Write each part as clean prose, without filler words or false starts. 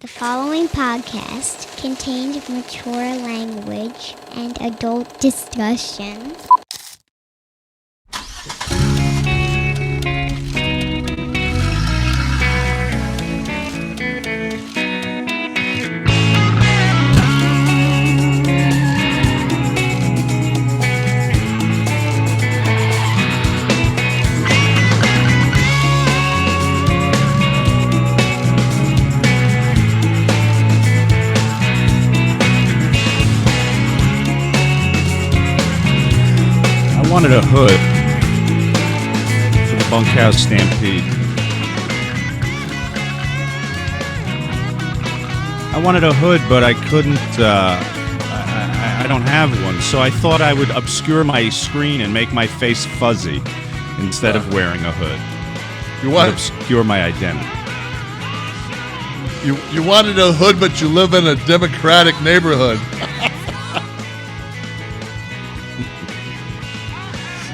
The following podcast contains mature language and adult discussion. I wanted a hood for the Bunkhouse Stampede. I wanted a hood, but I couldn't. I don't have one, so I thought I would obscure my screen and make my face fuzzy instead of wearing a hood. You want obscure my identity. You wanted a hood, but you live in a Democratic neighborhood.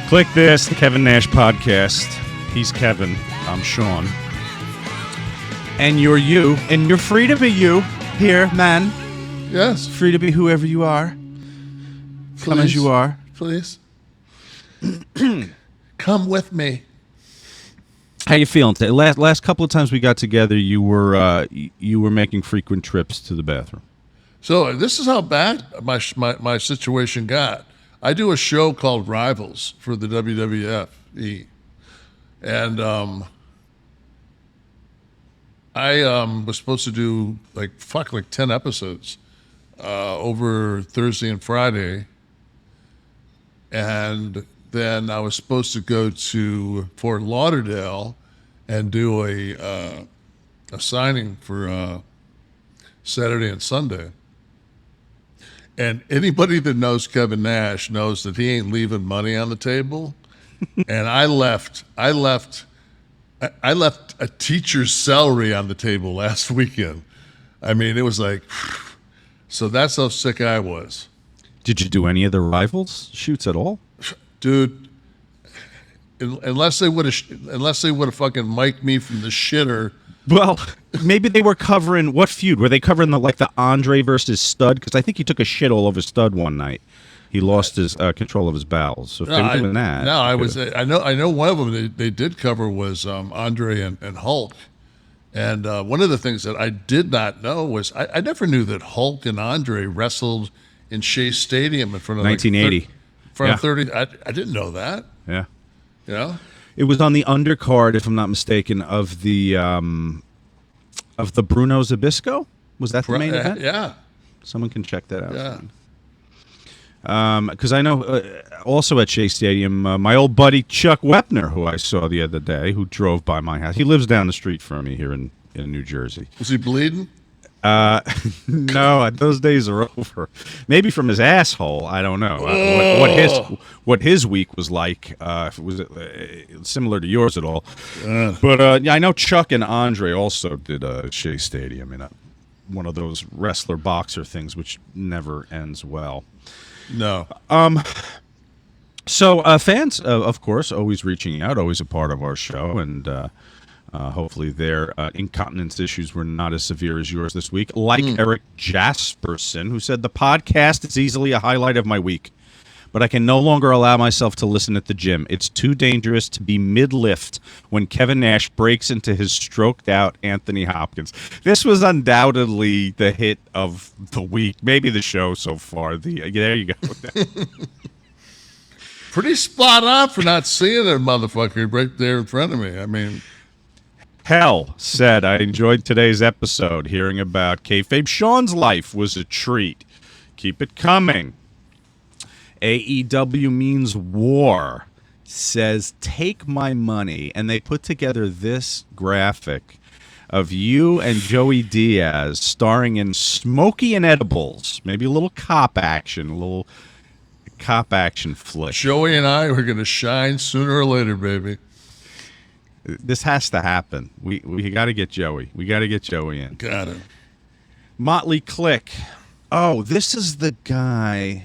Kliq This, the Kev and Nash podcast. He's Kevin. I'm Shawn. And you're you. And you're free to be you here, man. Yes. Free to be whoever you are. Come as you are. Please. Come with me. How you feeling today? Last couple of times we got together, you were making frequent trips to the bathroom. So this is how bad my situation got. I do a show called Rivals for the WWF, and I was supposed to do like 10 episodes over Thursday and Friday, and then I was supposed to go to Fort Lauderdale and do a signing for Saturday and Sunday. And anybody that knows Kevin Nash knows that he ain't leaving money on the table. And I left a teacher's salary on the table last weekend. I mean, it was like, so that's how sick I was. Did you do any of the Rivals shoots at all? Dude, unless they would have fucking mic'd me from the shitter. Well, maybe they were covering what feud? Were they covering the Andre versus Stud? Because I think he took a shit all over Stud one night. He lost his control of his bowels. So if they were doing that, no, I know one of them they did cover was Andre and Hulk. And one of the things that I did not know was I never knew that Hulk and Andre wrestled in Shea Stadium in front of 1980. Of 30. I didn't know that. Yeah. You know? It was on the undercard, if I'm not mistaken, of the Bruno Zbyszko. Was that the main event? Yeah. Someone can check that out. Yeah. Because I know also at Shea Stadium, my old buddy Chuck Wepner, who I saw the other day, who drove by my house. He lives down the street from me here in New Jersey. Was he bleeding? No, those days are over. Maybe from his asshole. I don't know what his week was like. If it was similar to yours at all. But yeah, I know Chuck and Andre also did Shea Stadium in one of those wrestler boxer things, which never ends well. No. So fans, of course, always reaching out, always a part of our show, and hopefully their incontinence issues were not as severe as yours this week. Like Eric Jasperson, who said, the podcast is easily a highlight of my week, but I can no longer allow myself to listen at the gym. It's too dangerous to be mid-lift when Kevin Nash breaks into his stroked-out Anthony Hopkins. This was undoubtedly the hit of the week, maybe the show so far. There you go. Pretty spot on for not seeing that motherfucker right there in front of me. I mean... Hell said, I enjoyed today's episode. Hearing about kayfabe Shawn's life was a treat. Keep it coming. AEW means war says, take my money. And they put together this graphic of you and Joey Diaz starring in Smokey and Edibles. Maybe a little cop action flick. Joey and I were going to shine sooner or later, baby. This has to happen. We got to get Joey. We got to get Joey in. Got it. Motley Kliq. Oh, this is the guy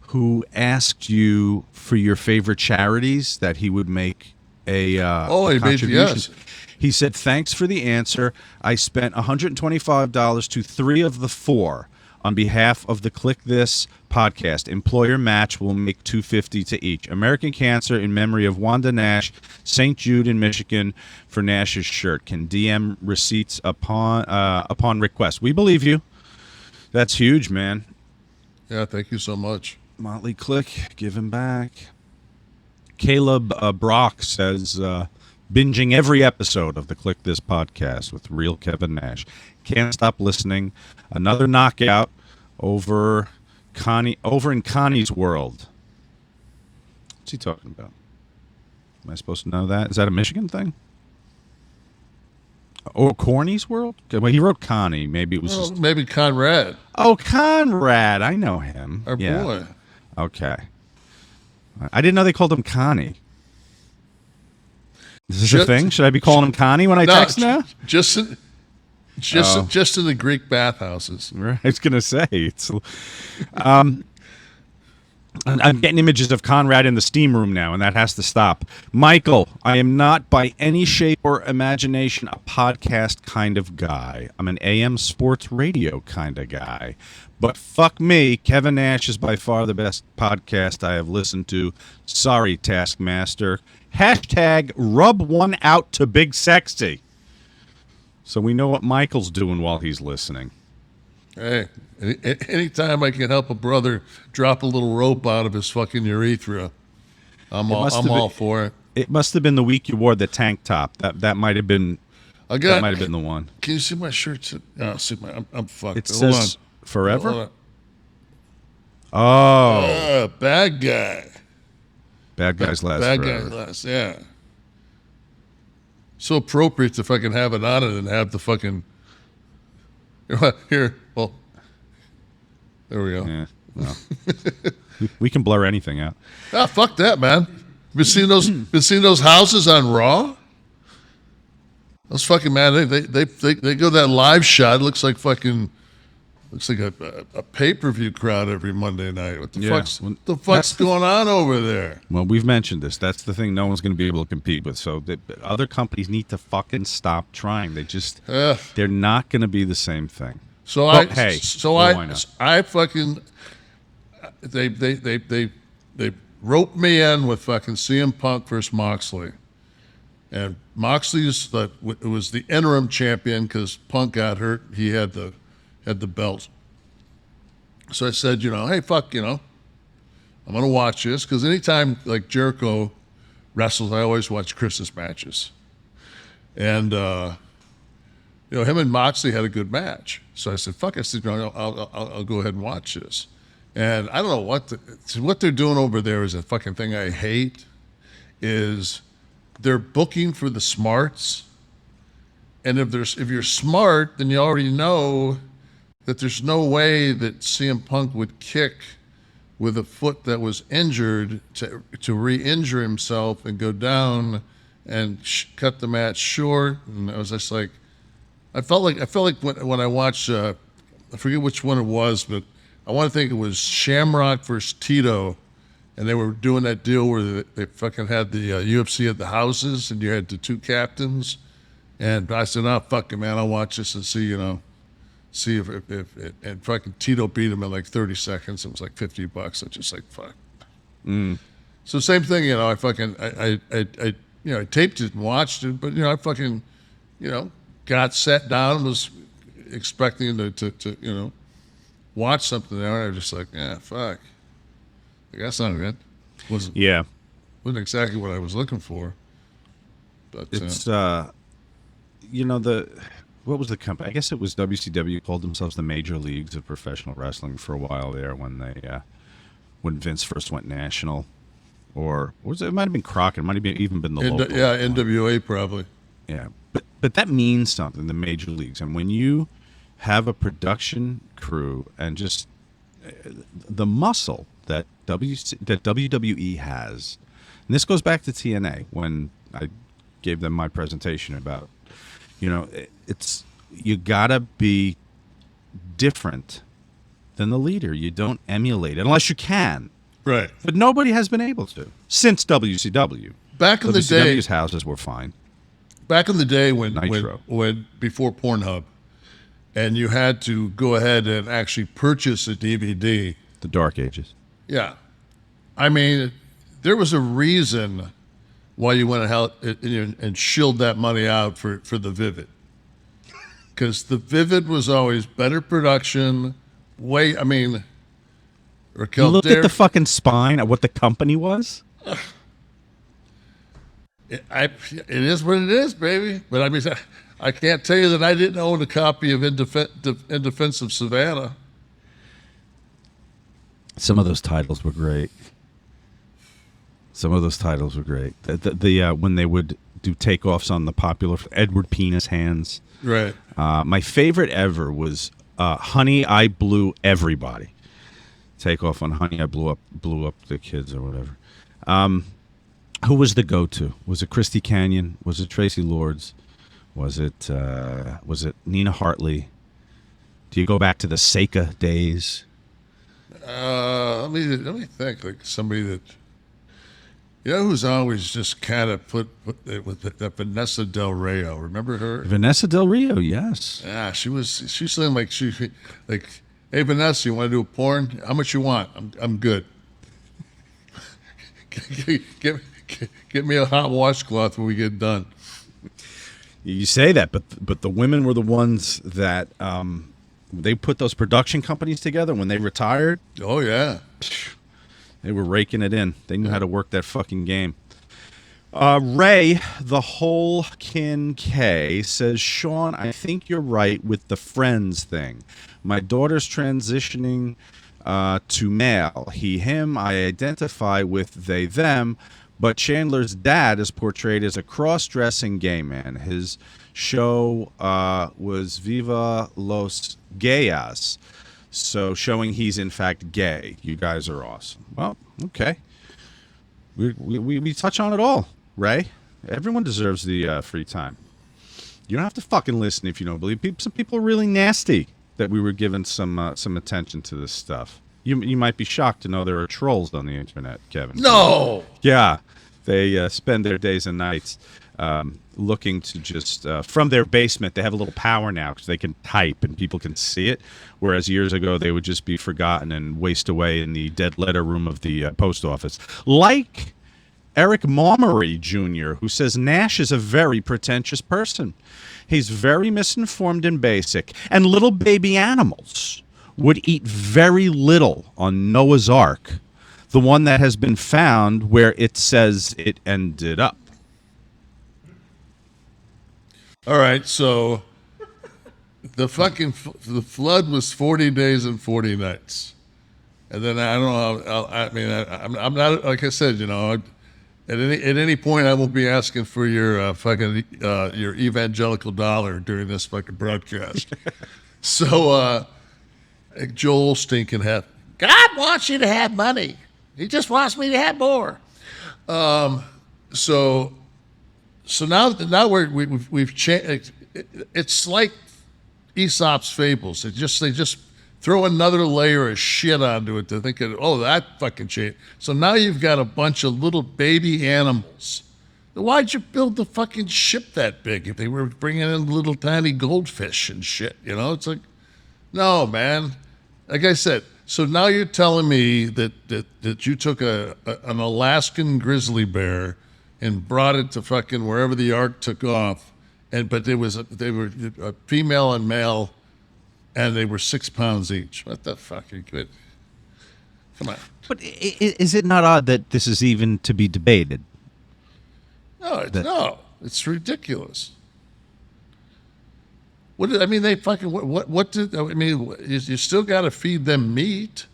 who asked you for your favorite charities that he would make a contribution. Yes. He said, thanks for the answer. I spent $125 to 3 of the 4 on behalf of the Kliq This podcast. Employer match will make $250 to each. American Cancer in memory of Wanda Nash, St. Jude in Michigan for Nash's shirt. Can DM receipts upon request. We believe you. That's huge, man. Yeah, thank you so much. Motley Kliq, give him back. Caleb Brock says, binging every episode of the Kliq This podcast with real Kevin Nash. Can't stop listening. Another knockout over in Connie's world. What's he talking about? Am I supposed to know that? Is that a Michigan thing? Or Corny's world? Well, he wrote Connie. Maybe it was just... Maybe Conrad. Oh, Conrad. I know him. Our boy. Okay. I didn't know they called him Connie. Is this a thing? Should I be calling him Connie when I text now? Just in the Greek bathhouses. Right. I was going to say. It's, I'm getting images of Conrad in the steam room now, and that has to stop. Michael, I am not by any shape or imagination a podcast kind of guy. I'm an AM sports radio kind of guy. But fuck me, Kevin Nash is by far the best podcast I have listened to. Sorry, Taskmaster. Hashtag rub one out to Big Sexy. So we know what Michael's doing while he's listening. Hey, anytime I can help a brother drop a little rope out of his fucking urethra, I'm all for it. It must have been the week you wore the tank top. That might have been. That might have been the one. Can you see my shirt? I'm fucked. It says forever. Oh, bad guy. Bad guys last. Bad forever. guys last. Yeah. So appropriate to fucking have it on it and have the fucking. Here, well, there we go. Yeah, well, we can blur anything out. Ah, fuck that, man. Been seeing those houses on Raw? Those fucking man, they go that live shot. It looks like a pay-per-view crowd every Monday night. What the fuck's going on over there? Well, we've mentioned this. That's the thing no one's going to be able to compete with. So other companies need to fucking stop trying. They're not going to be the same thing. They roped me in with fucking CM Punk versus Moxley. And Moxley was the interim champion because Punk got hurt. He had the belt. So I said, hey, fuck, I'm going to watch this because anytime like Jericho wrestles, I always watch Chris's matches. And, him and Moxley had a good match. So I said, fuck, I'll go ahead and watch this. And I don't know what they're doing over there is a fucking thing I hate is they're booking for the smarts. And if you're smart, then you already know that there's no way that CM Punk would kick with a foot that was injured to re-injure himself and go down and cut the match short. And I was just like, I felt like when I watched, I forget which one it was, but I want to think it was Shamrock versus Tito, and they were doing that deal where they fucking had the UFC at the houses, and you had the two captains. And I said, "Oh fuck it, man! I'll watch this and see if and fucking Tito beat him in like 30 seconds. It was like $50. I just like fuck." So same thing, I fucking I taped it and watched it, but I fucking got sat down and was expecting to watch something there, and I was just like, yeah, fuck. Like, that's not good. Wasn't exactly what I was looking for. But it's what was the company? I guess it was WCW called themselves the Major Leagues of Professional Wrestling for a while there when when Vince first went national, or it might have been Crockett. It might have even been the local. Yeah, NWA probably. Yeah, but that means something. The major leagues, and when you have a production crew and just the muscle that WWE has, and this goes back to TNA when I gave them my presentation about, it's you gotta be different than the leader. You don't emulate it unless you can. Right. But nobody has been able to since WCW. Back in the day, WCW's houses were fine. back in the day when before Pornhub, and you had to go ahead and actually purchase a DVD. The Dark Ages. Yeah. I mean, there was a reason why you went out and shilled that money out for the Vivid. Because the Vivid was always better production. Raquel, you looked at the fucking spine of what the company was? It is what it is, baby. But I mean, I can't tell you that I didn't own a copy of In Defense of Savannah. Some of those titles were great. When they would do takeoffs on the popular Edward Penis Hands. Right. My favorite ever was Honey, I Blew Everybody. Takeoff on Honey, I Blew Up the Kids or whatever. Who was the go-to? Was it Christy Canyon? Was it Tracy Lords? Was it Nina Hartley? Do you go back to the Seika days? Let me think. Like somebody that, who's always just kind of put with that Vanessa Del Rio. Remember her? Vanessa Del Rio, yes. Yeah, she's saying like hey Vanessa, you want to do a porn? How much you want? I'm good. Get me a hot washcloth when we get done. You say that, but the women were the ones that they put those production companies together when they retired. Oh yeah, they were raking it in. They knew how to work that fucking game. Ray, the whole kin K, says, Sean, I think you're right with the friends thing. My daughter's transitioning to male. He, him, I identify with they, them, but Chandler's dad is portrayed as a cross-dressing gay man. His show was Viva Los Gayas, so showing he's in fact gay. You guys are awesome. Well, okay. We touch on it all, Ray. Everyone deserves the free time. You don't have to fucking listen if you don't believe. Some people are really nasty that we were given some attention to this stuff. You might be shocked to know there are trolls on the internet, Kevin. No! Yeah. They spend their days and nights looking to just, from their basement, they have a little power now because they can type and people can see it, whereas years ago they would just be forgotten and waste away in the dead letter room of the post office. Like Eric Momery Jr., who says Nash is a very pretentious person. He's very misinformed and basic, and little baby animals would eat very little on Noah's Ark, the one that has been found where it says it ended up. All right, so the flood was 40 days and 40 nights. And then I don't know, I'm not, like I said, at any point I won't be asking for your your evangelical dollar during this fucking broadcast. So, Joel Osteen can have. God wants you to have money. He just wants me to have more. So now we've changed. It's like Aesop's fables. They just throw another layer of shit onto it to think that fucking changed. So now you've got a bunch of little baby animals. Why'd you build the fucking ship that big if they were bringing in little tiny goldfish and shit? It's like, no, man. Like I said, so now you're telling me that you took an Alaskan grizzly bear and brought it to fucking wherever the ark took off, but they were a female and male, and they were 6 pounds each. What the fuck? Are you good? Come on. But is it not odd that this is even to be debated? No, it's ridiculous. You still got to feed them meat.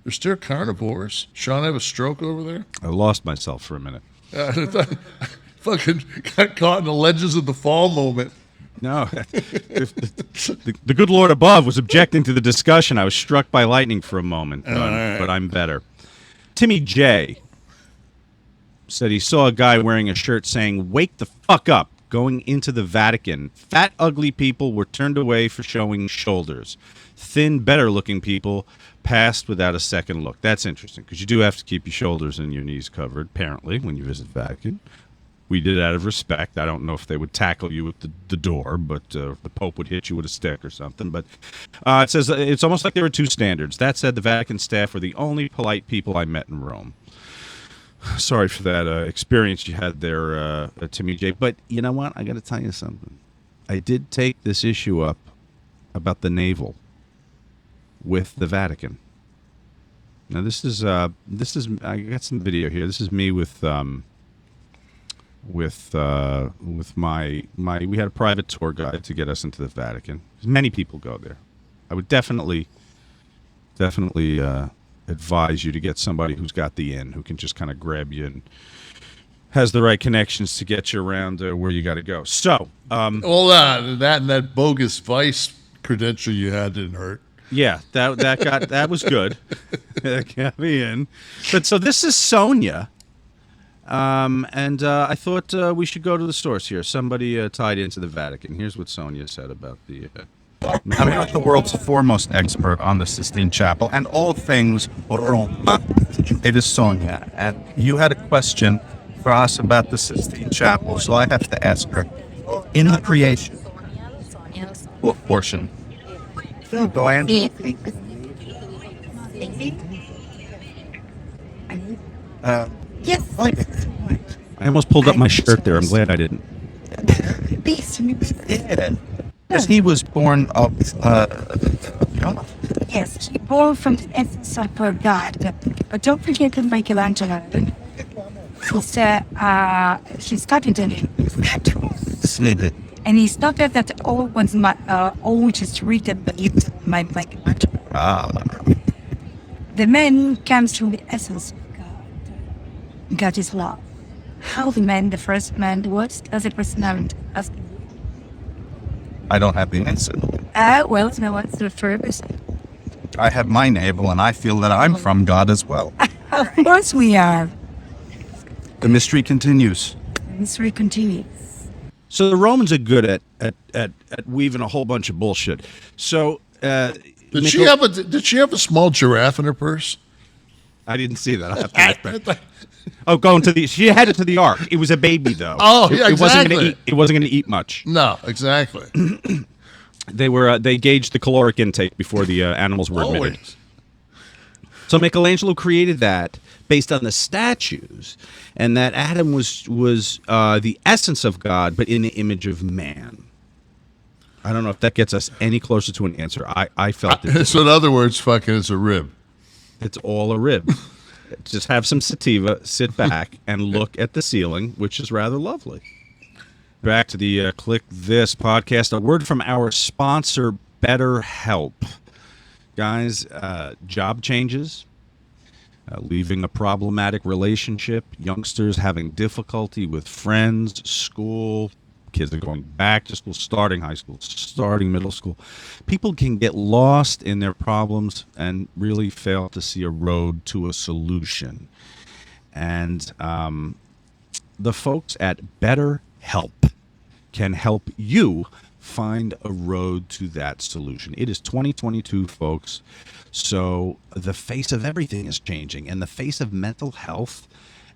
They're still carnivores. Shawn have a stroke over there? I lost myself for a minute. Fucking got caught in the Legends of the Fall moment. No, the good Lord above was objecting to the discussion. I was struck by lightning for a moment, but I'm better. Timmy J said he saw a guy wearing a shirt saying, "Wake the fuck up," going into the Vatican. Fat, ugly people were turned away for showing shoulders. Thin, better-looking people passed without a second look. That's interesting, because you do have to keep your shoulders and your knees covered, apparently, when you visit Vatican. We did it out of respect. I don't know if they would tackle you at the door, but the Pope would hit you with a stick or something. But it says it's almost like there were two standards. That said, the Vatican staff were the only polite people I met in Rome. Sorry for that experience you had there, Timmy J. But you know what? I got to tell you something. I did take this issue up about the navel with the Vatican. Now this is I got some video here. This is me with my we had a private tour guide to get us into the Vatican. Many people go there. I would definitely advise you to get somebody who's got the in, who can just kind of grab you and has the right connections to get you around where you got to go. So, hold on, that bogus vice credential you had didn't hurt. Yeah, that was good. That got me in. But so this is Sonia, and I thought we should go to the source here. Somebody tied into the Vatican. Here's what Sonia said about the. I'm not the world's foremost expert on the Sistine Chapel and all things Rome. It is Sonia, and you had a question for us about the Sistine Chapel, so I have to ask her. In the creation, what portion? Go ahead. Yes. I almost pulled up my shirt there. I'm glad I didn't. Because he was born of Yes, she born from the essence of her God. But don't forget that Michelangelo. She studied in it. And he started that all was all just written beneath my Michelangelo. The man comes from the essence of God. God is love. How the first man was as a personality. I don't have the answer. Well, no, what's the first? I have my navel, and I feel that I'm from God as well. Of course we are. The mystery continues. The mystery continues. So the Romans are good at weaving a whole bunch of bullshit. So did she have a small giraffe in her purse? I didn't see that. I'll have to look back. Oh, she had it to the ark. It was a baby though. Oh, yeah, exactly. It wasn't going to eat much. No, exactly. They gauged the caloric intake before the animals were admitted. Always. So Michelangelo created that based on the statues, and that Adam was the essence of God, but in the image of man. I don't know if that gets us any closer to an answer. I felt it. So in other words, fucking, it's a rib. It's all a rib. Just have some sativa, sit back, and look at the ceiling, which is rather lovely. Back to the Kliq This podcast. A word from our sponsor, BetterHelp. Guys, job changes, leaving a problematic relationship, youngsters having difficulty with friends, school, kids are going back to school, starting high school, starting middle school. People can get lost in their problems and really fail to see a road to a solution. And the folks at BetterHelp can help you find a road to that solution. It is 2022, folks. So the face of everything is changing, and the face of mental health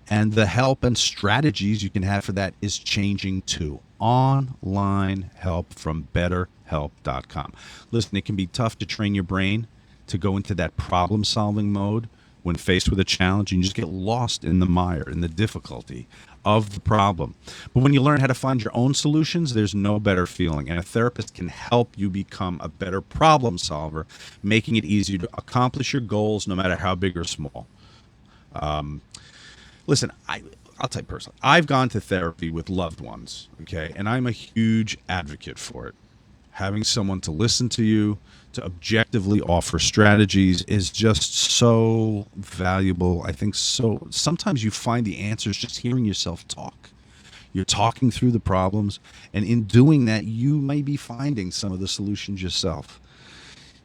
and the help and strategies you can have for that is changing too. Online help from BetterHelp.com. Listen, it can be tough to train your brain to go into that problem-solving mode when faced with a challenge, and you just get lost in the mire, in the difficulty of the problem. But when you learn how to find your own solutions, there's no better feeling. And a therapist can help you become a better problem solver, making it easier to accomplish your goals no matter how big or small. Listen, I'll tell you personally, I've gone to therapy with loved ones, okay? And I'm a huge advocate for it. Having someone to listen to you, to objectively offer strategies is just so valuable. I think so. Sometimes you find the answers just hearing yourself talk. You're talking through the problems, and in doing that, you may be finding some of the solutions yourself.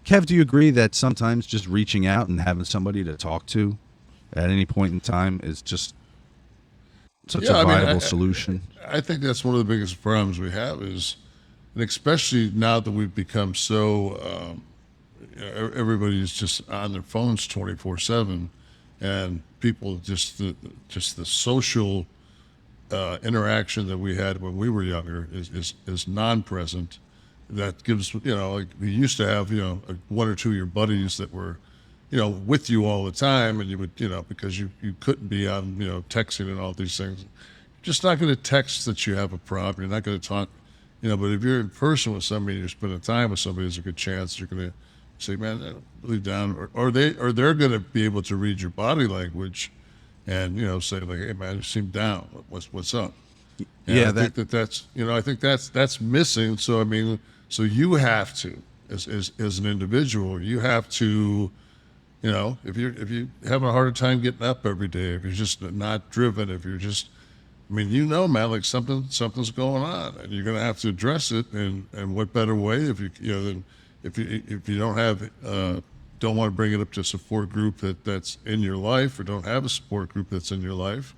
Kev, do you agree that sometimes just reaching out and having somebody to talk to at any point in time is just such a viable solution? I think that's one of the biggest problems we have is, and especially now that we've become so, everybody's just on their phones 24/7, and people just the social interaction that we had when we were younger is non-present. That gives, like we used to have, one or two of your buddies that were, with you all the time, and you would, because you couldn't be on, texting and all these things. You're just not going to text that you have a problem. You're not going to talk, but if you're in person with somebody, you're spending time with somebody, there's a good chance you're going to say, man, really down, or they're going to be able to read your body language, and say like, hey man, you seem down. What's up? And Yeah, I think that's missing. So I mean, so you have to, as an individual, you have to, if you having a harder time getting up every day, if you're just not driven, if you're just, I mean, man, like something's going on, and you're going to have to address it. And what better way if than if you don't want to bring it up to a support group that's in your life, or don't have a support group that's in your life,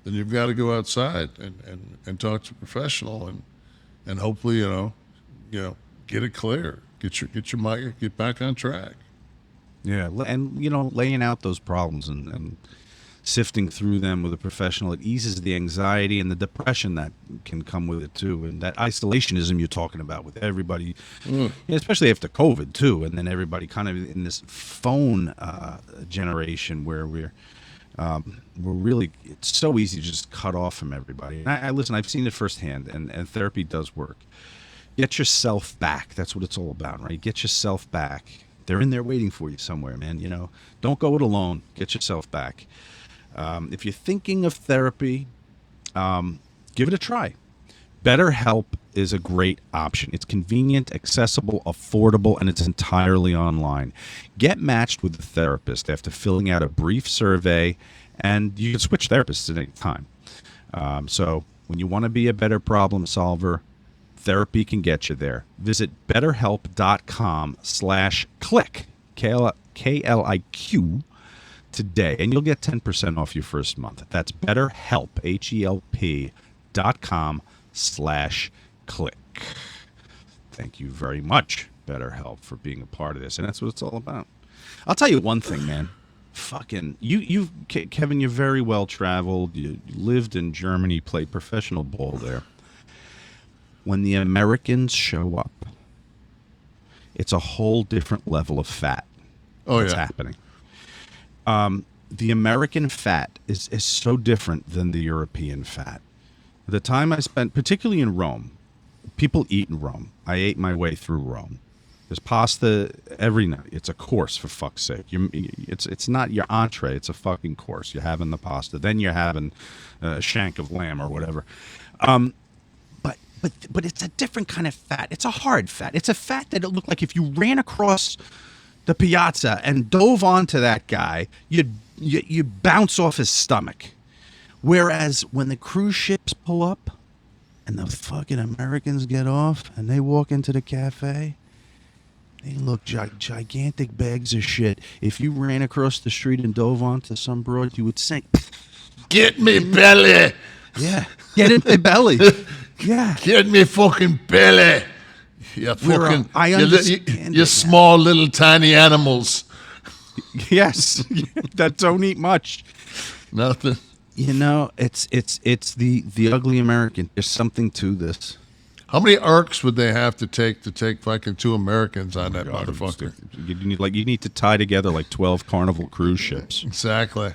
then you've got to go outside and talk to a professional and hopefully get it clear, get back on track. Yeah, and laying out those problems and sifting through them with a professional, it eases the anxiety and the depression that can come with it too, and that isolationism you're talking about with everybody, especially after COVID too, and then everybody kind of in this phone generation where we're really, it's so easy to just cut off from everybody. And I listen, I've seen it firsthand, and therapy does work. Get yourself back. That's what it's all about, right? Get yourself back. They're in there waiting for you somewhere, man. Don't go it alone. Get yourself back. If you're thinking of therapy, give it a try. BetterHelp is a great option. It's convenient, accessible, affordable, and it's entirely online. Get matched with a therapist after filling out a brief survey, and you can switch therapists at any time. So when you want to be a better problem solver, therapy can get you there. Visit betterhelp.com/Kliq, Kliq, today, and you'll get 10% off your first month. That's BetterHelp, HELP.com/Kliq. Thank you very much, BetterHelp, for being a part of this, and that's what it's all about. I'll tell you one thing, man. Fucking you, Kevin. You're very well traveled. You lived in Germany, played professional ball there. When the Americans show up, it's a whole different level of fat. That's happening. The American fat is so different than the European fat. The time I spent, particularly in Rome, people eat in Rome. I ate my way through Rome. There's pasta every night. It's a course, for fuck's sake. It's not your entree. It's a fucking course. You're having the pasta. Then you're having a shank of lamb or whatever. But it's a different kind of fat. It's a hard fat. It's a fat that it looked like if you ran across the piazza and dove onto that guy, you bounce off his stomach. Whereas when the cruise ships pull up and the fucking Americans get off and they walk into the cafe, they look gigantic bags of shit. If you ran across the street and dove onto some broad, you would sink. Get me belly. Yeah. Get in my belly. Yeah. Get me fucking belly. You fucking, you small little tiny animals. Yes. That don't eat much. Nothing. It's the ugly American. There's something to this. How many arcs would they have to take fucking two Americans on that motherfucker? You need to tie together like 12 Carnival cruise ships. Exactly.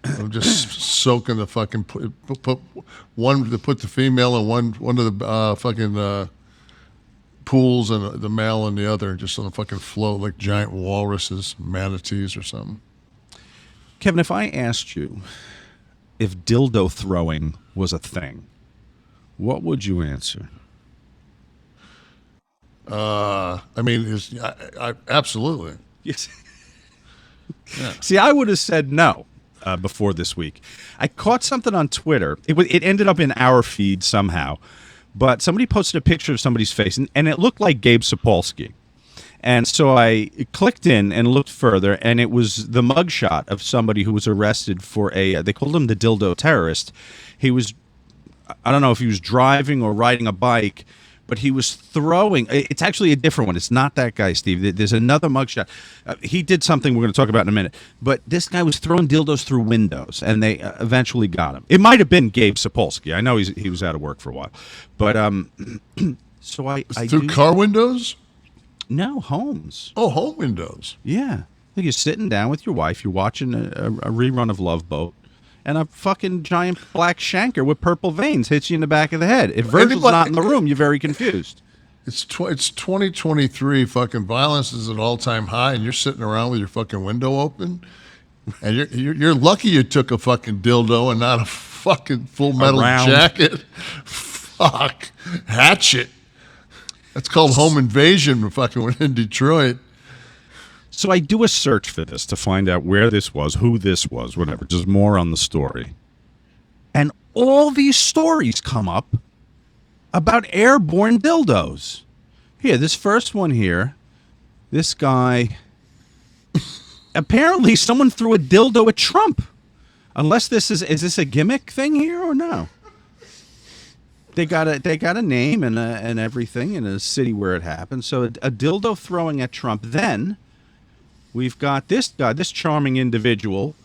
I'm just soaking the fucking put one to put the female in one of the fucking pools and the male in the other, just on a fucking float like giant walruses, manatees or something. Kevin, if I asked you if dildo throwing was a thing, what would you answer? I mean, absolutely. Yes. Yeah. See, I would have said no before this week. I caught something on Twitter. It ended up in our feed somehow, but somebody posted a picture of somebody's face, and it looked like Gabe Sapolsky. And so I clicked in and looked further, and it was the mugshot of somebody who was arrested for they called him the dildo terrorist. He was, I don't know if he was driving or riding a bike but he was throwing. It's actually a different one. It's not that guy, Steve. There's another mugshot. He did something we're going to talk about in a minute. But this guy was throwing dildos through windows, and they eventually got him. It might have been Gabe Sapolsky. I know he was out of work for a while, but so I through car windows. No, homes. Oh, home windows. Yeah. Like you're sitting down with your wife, you're watching a rerun of Love Boat, and a fucking giant black shanker with purple veins hits you in the back of the head. If Virgil's not in the room, you're very confused. It's 2023. Fucking violence is at all-time high, and you're sitting around with your fucking window open, and you're lucky you took a fucking dildo and not a fucking Full Metal Jacket. Fuck. Hatchet. That's called home invasion fucking in Detroit. So I do a search for this to find out where this was, who this was, whatever, just more on the story. And all these stories come up about airborne dildos. Here, this first one here, this guy, apparently someone threw a dildo at Trump. Unless is this a gimmick thing here or no? They got a name and everything in a city where it happened. So a dildo throwing at Trump. Then we've got this guy, this charming individual,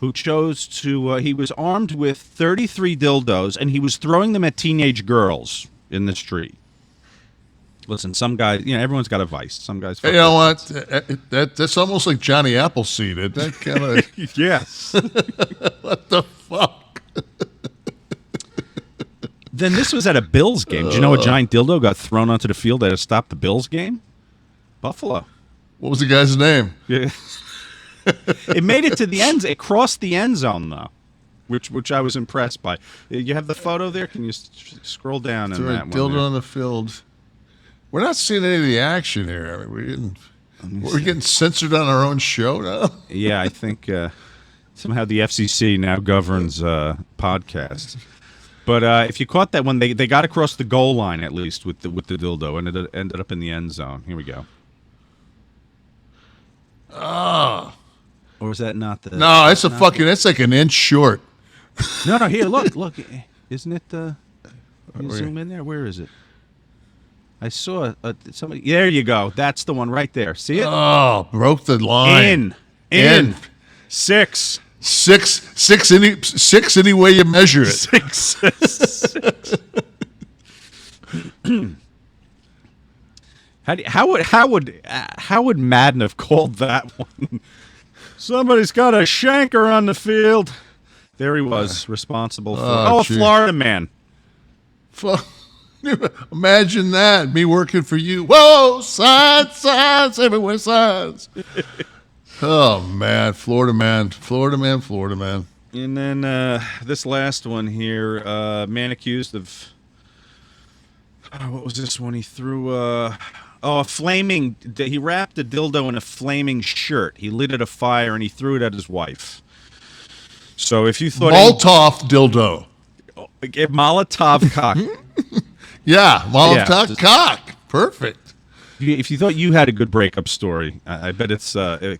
who chose to. He was armed with 33 dildos, and he was throwing them at teenage girls in the street. Listen, some guys, everyone's got a vice. Some guys. Hey, you know what? That's almost like Johnny Appleseed. That kind of. Yes. What the fuck? Then this was at a Bills game. Did you know a giant dildo got thrown onto the field that had stopped the Bills game? Buffalo. What was the guy's name? Yeah. It made it to the end. It crossed the end zone, though, which I was impressed by. You have the photo there? Can you scroll down in that one? Dildo on the field. We're not seeing any of the action here. I mean, we're getting censored on our own show now. Yeah, I think somehow the FCC now governs podcasts. But if you caught that one, they got across the goal line at least with the dildo, and it ended up in the end zone. Here we go. Oh. Or is that not the? No, it's it's like an inch short. No, here, look. Isn't it? Can you zoom in there? Where is it? I saw somebody. There you go. That's the one right there. See it? Oh, broke the line. In. Six any way you measure it. Six. How would Madden have called that one? Somebody's got a shanker on the field. There he was, responsible for Florida man. Imagine that, me working for you. Whoa, signs everywhere, signs. Oh, man, Florida man. And then this last one here, man accused of, what was this one? He threw, a flaming, he wrapped a dildo in a flaming shirt. He lit it afire and he threw it at his wife. So if you thought... Molotov dildo. Molotov cock. Yeah, Molotov cock. Perfect. If you thought you had a good breakup story, I bet it's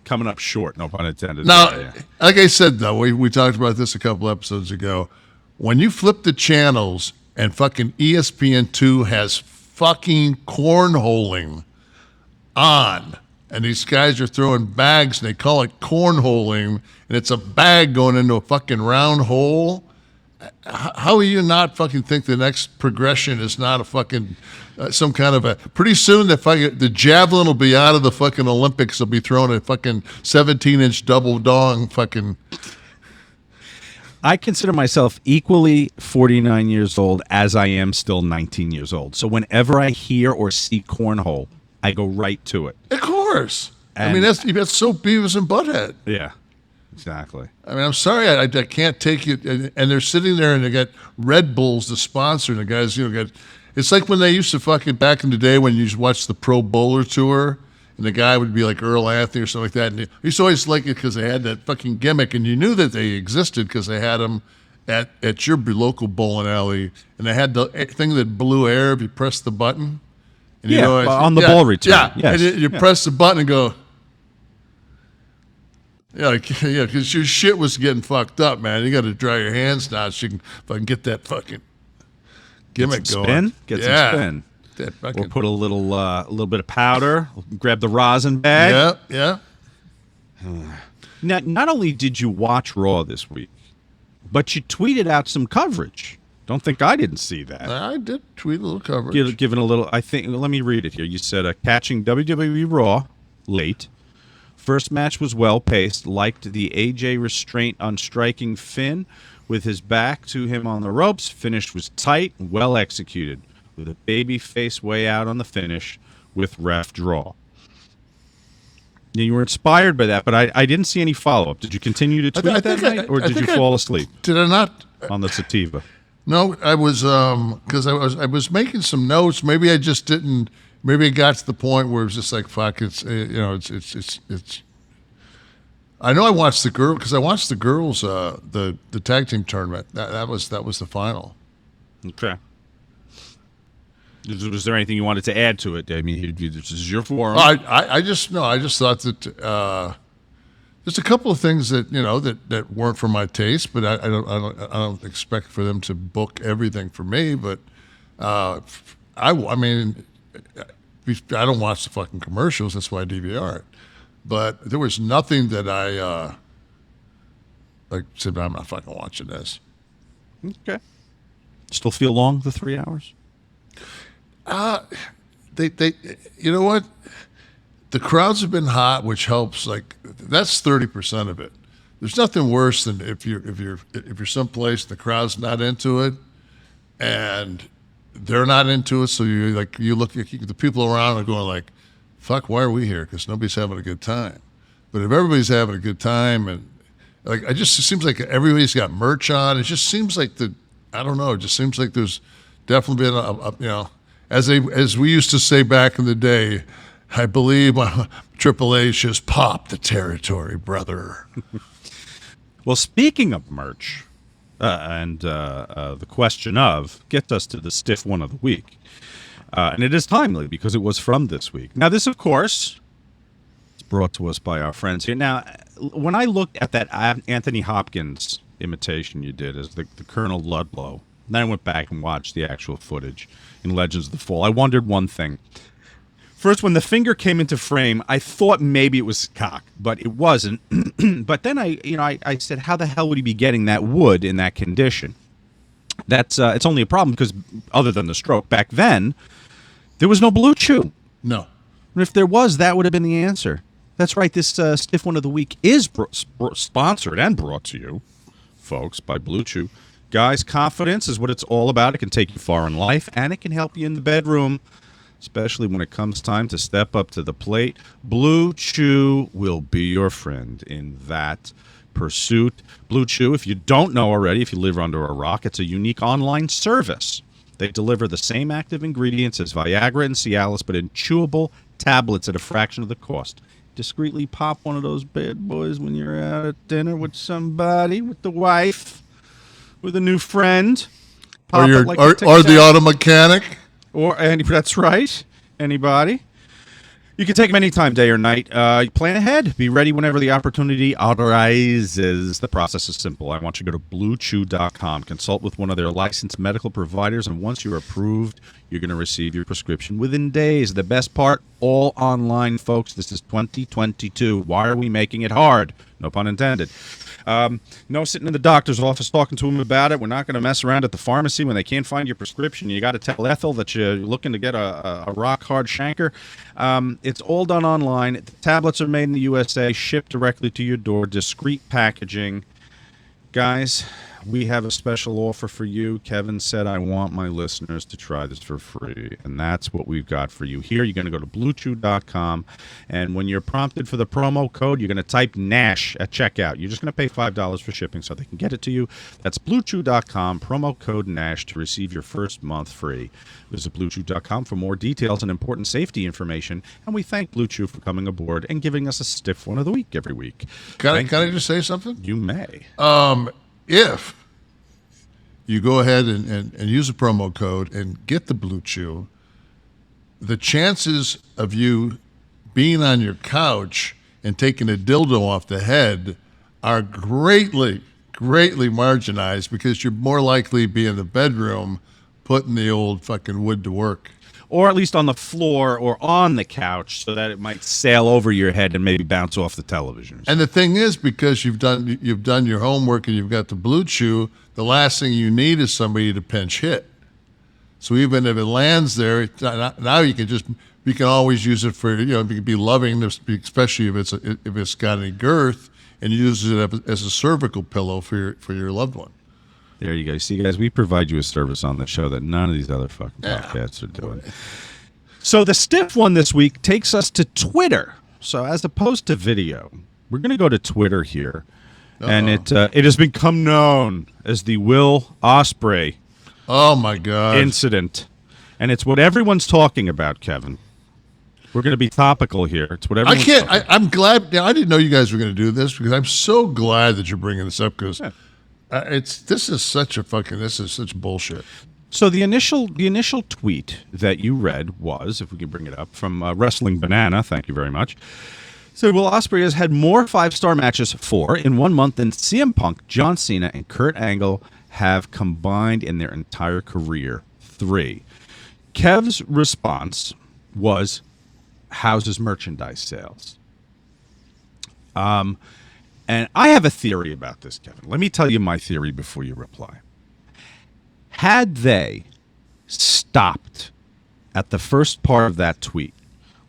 coming up short, no pun intended. Now, like I said, though, we talked about this a couple episodes ago. When you flip the channels and fucking ESPN2 has fucking cornholing on, and these guys are throwing bags, and they call it cornholing, and it's a bag going into a fucking round hole, how will you not fucking think the next progression is not a fucking... some kind of a... Pretty soon, the javelin will be out of the fucking Olympics. They'll be throwing a fucking 17-inch double dong fucking... I consider myself equally 49 years old as I am still 19 years old. So whenever I hear or see cornhole, I go right to it. Of course. I mean, that's so Beavis and Butthead. Yeah, exactly. I mean, I'm sorry, I can't take you... And they're sitting there, and they got Red Bulls to sponsor, and the guys, got... It's like when they used to fucking, back in the day when you used to watch the Pro Bowler Tour, and the guy would be like Earl Anthony or something like that, and you used to always like it because they had that fucking gimmick, and you knew that they existed because they had them at your local bowling alley, and they had the thing that blew air if you pressed the button. And on the ball return. Yeah, yes. And you press the button and go... Yeah, because your shit was getting fucked up, man. You got to dry your hands now so you can fucking get that fucking... gimmick going. Get some spin. That Or fucking, put a little bit of powder. Grab the rosin bag. yeah. Now, not only did you watch Raw this week, but you tweeted out some coverage. Don't think I didn't see that. I did tweet a little coverage. Given a little, I think. Let me read it here. You said, catching WWE Raw late. First match was well paced. Liked the AJ restraint on striking Finn with his back to him on the ropes. Finish was tight, well executed, with a baby face way out on the finish with ref draw. You were inspired by that, but I didn't see any follow up. Did you continue to tweet that night, or did you fall asleep Did I not? on the sativa? No, I was because I was making some notes. Maybe I just didn't. Maybe it got to the point where it was just like fuck. It's it's. I know I watched the girl because I watched the girls the tag team tournament. That was the final. Okay. Was there anything you wanted to add to it? I mean, this is your forum. I just thought that there's a couple of things that that weren't for my taste, but I don't expect for them to book everything for me. But I mean, I don't watch the fucking commercials. That's why I DVR it. But there was nothing that I said, I'm not fucking watching this. Okay. Still feel long, the 3 hours? They you know what? The crowds have been hot, which helps. Like that's 30% of it. There's nothing worse than if you're someplace and the crowd's not into it, and they're not into it. So you look the people around are going like, "Fuck, why are we here?" Because nobody's having a good time. But if everybody's having a good time, and it seems like everybody's got merch on. It just seems like I don't know. It just seems like there's definitely been as we used to say back in the day, I believe Triple H has popped the territory, brother. Well, speaking of merch, and the question of gets us to the stiff one of the week. And it is timely because it was from this week. Now, this, of course, is brought to us by our friends here. Now, when I looked at that Anthony Hopkins imitation you did as the Colonel Ludlow, then I went back and watched the actual footage in Legends of the Fall. I wondered one thing. First, when the finger came into frame, I thought maybe it was cock, but it wasn't. But then I said, how the hell would he be getting that wood in that condition? That's it's only a problem because other than the stroke, back then, there was no BLUECHEW. No. And if there was, that would have been the answer. That's right. This stiff one of the week is sponsored and brought to you, folks, by BLUECHEW. Guys, confidence is what it's all about. It can take you far in life, and it can help you in the bedroom, especially when it comes time to step up to the plate. BLUECHEW will be your friend in that pursuit. BLUECHEW, if you don't know already, if you live under a rock, it's a unique online service. They deliver the same active ingredients as Viagra and Cialis, but in chewable tablets at a fraction of the cost. Discreetly pop one of those bad boys when you're out at dinner with somebody, with the wife, with a new friend. Pop Or it like or the auto mechanic. That's right. Anybody. You can take them anytime, day or night. Plan ahead. Be ready whenever the opportunity arises. The process is simple. I want you to go to BLUECHEW.com. Consult with one of their licensed medical providers, and once you're approved, you're going to receive your prescription within days. The best part, all online, folks. This is 2022. Why are we making it hard? No pun intended. No sitting in the doctor's office talking to him about it. We're not going to mess around at the pharmacy when they can't find your prescription. You got to tell Ethel that you're looking to get a rock-hard shanker. It's all done online. The tablets are made in the USA, shipped directly to your door, discreet packaging. Guys, we have a special offer for you. Kevin said, I want my listeners to try this for free, and that's what we've got for you here. You're going to go to BLUECHEW.com, and when you're prompted for the promo code, you're going to type NASH at checkout. You're just going to pay $5 for shipping so they can get it to you. That's BLUECHEW.com, promo code NASH to receive your first month free. Visit BLUECHEW.com for more details and important safety information, and we thank BLUECHEW for coming aboard and giving us a stiff one of the week every week. Can I just say something? You may. If you go ahead and use a promo code and get the BLUECHEW, the chances of you being on your couch and taking a dildo off the head are greatly marginalized because you're more likely to be in the bedroom putting the old fucking wood to work. or at least on the floor or on the couch, so that it might sail over your head and maybe bounce off the television. And the thing is, because you've done your homework and you've got the BLUECHEW, the last thing you need is somebody to pinch hit. So even if it lands there, now you can always use it for, you can be loving, especially if it's got any girth, and use it as a cervical pillow for your loved one. There you go. See, guys, we provide you a service on the show that none of these other fucking podcasts are doing. So the stiff one this week takes us to Twitter. So as opposed to video, we're going to go to Twitter here. And it has become known as the Will Ospreay incident. And it's what everyone's talking about, Kevin. We're going to be topical here. It's what everyone's talking about. I'm glad. I didn't know you guys were going to do this, because I'm so glad that you're bringing this up, because this is such bullshit. So the initial tweet that you read was, if we can bring it up, from Wrestling Banana. Thank you very much. So Will Ospreay has had more 5-star matches in 1 month than CM Punk, John Cena, and Kurt Angle have combined in their entire career. 3. Kev's response was, "How's his merchandise sales?" And I have a theory about this, Kevin. Let me tell you my theory before you reply. Had they stopped at the first part of that tweet,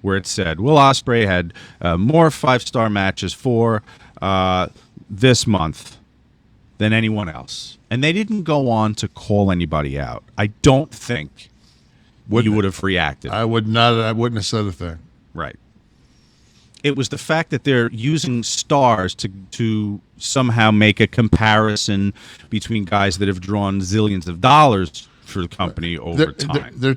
where it said Will Ospreay had more 5-star matches for this month than anyone else, and they didn't go on to call anybody out, I don't think you would have reacted. I would not. I wouldn't have said a thing. Right. It was the fact that they're using stars to somehow make a comparison between guys that have drawn zillions of dollars for the company over time. You're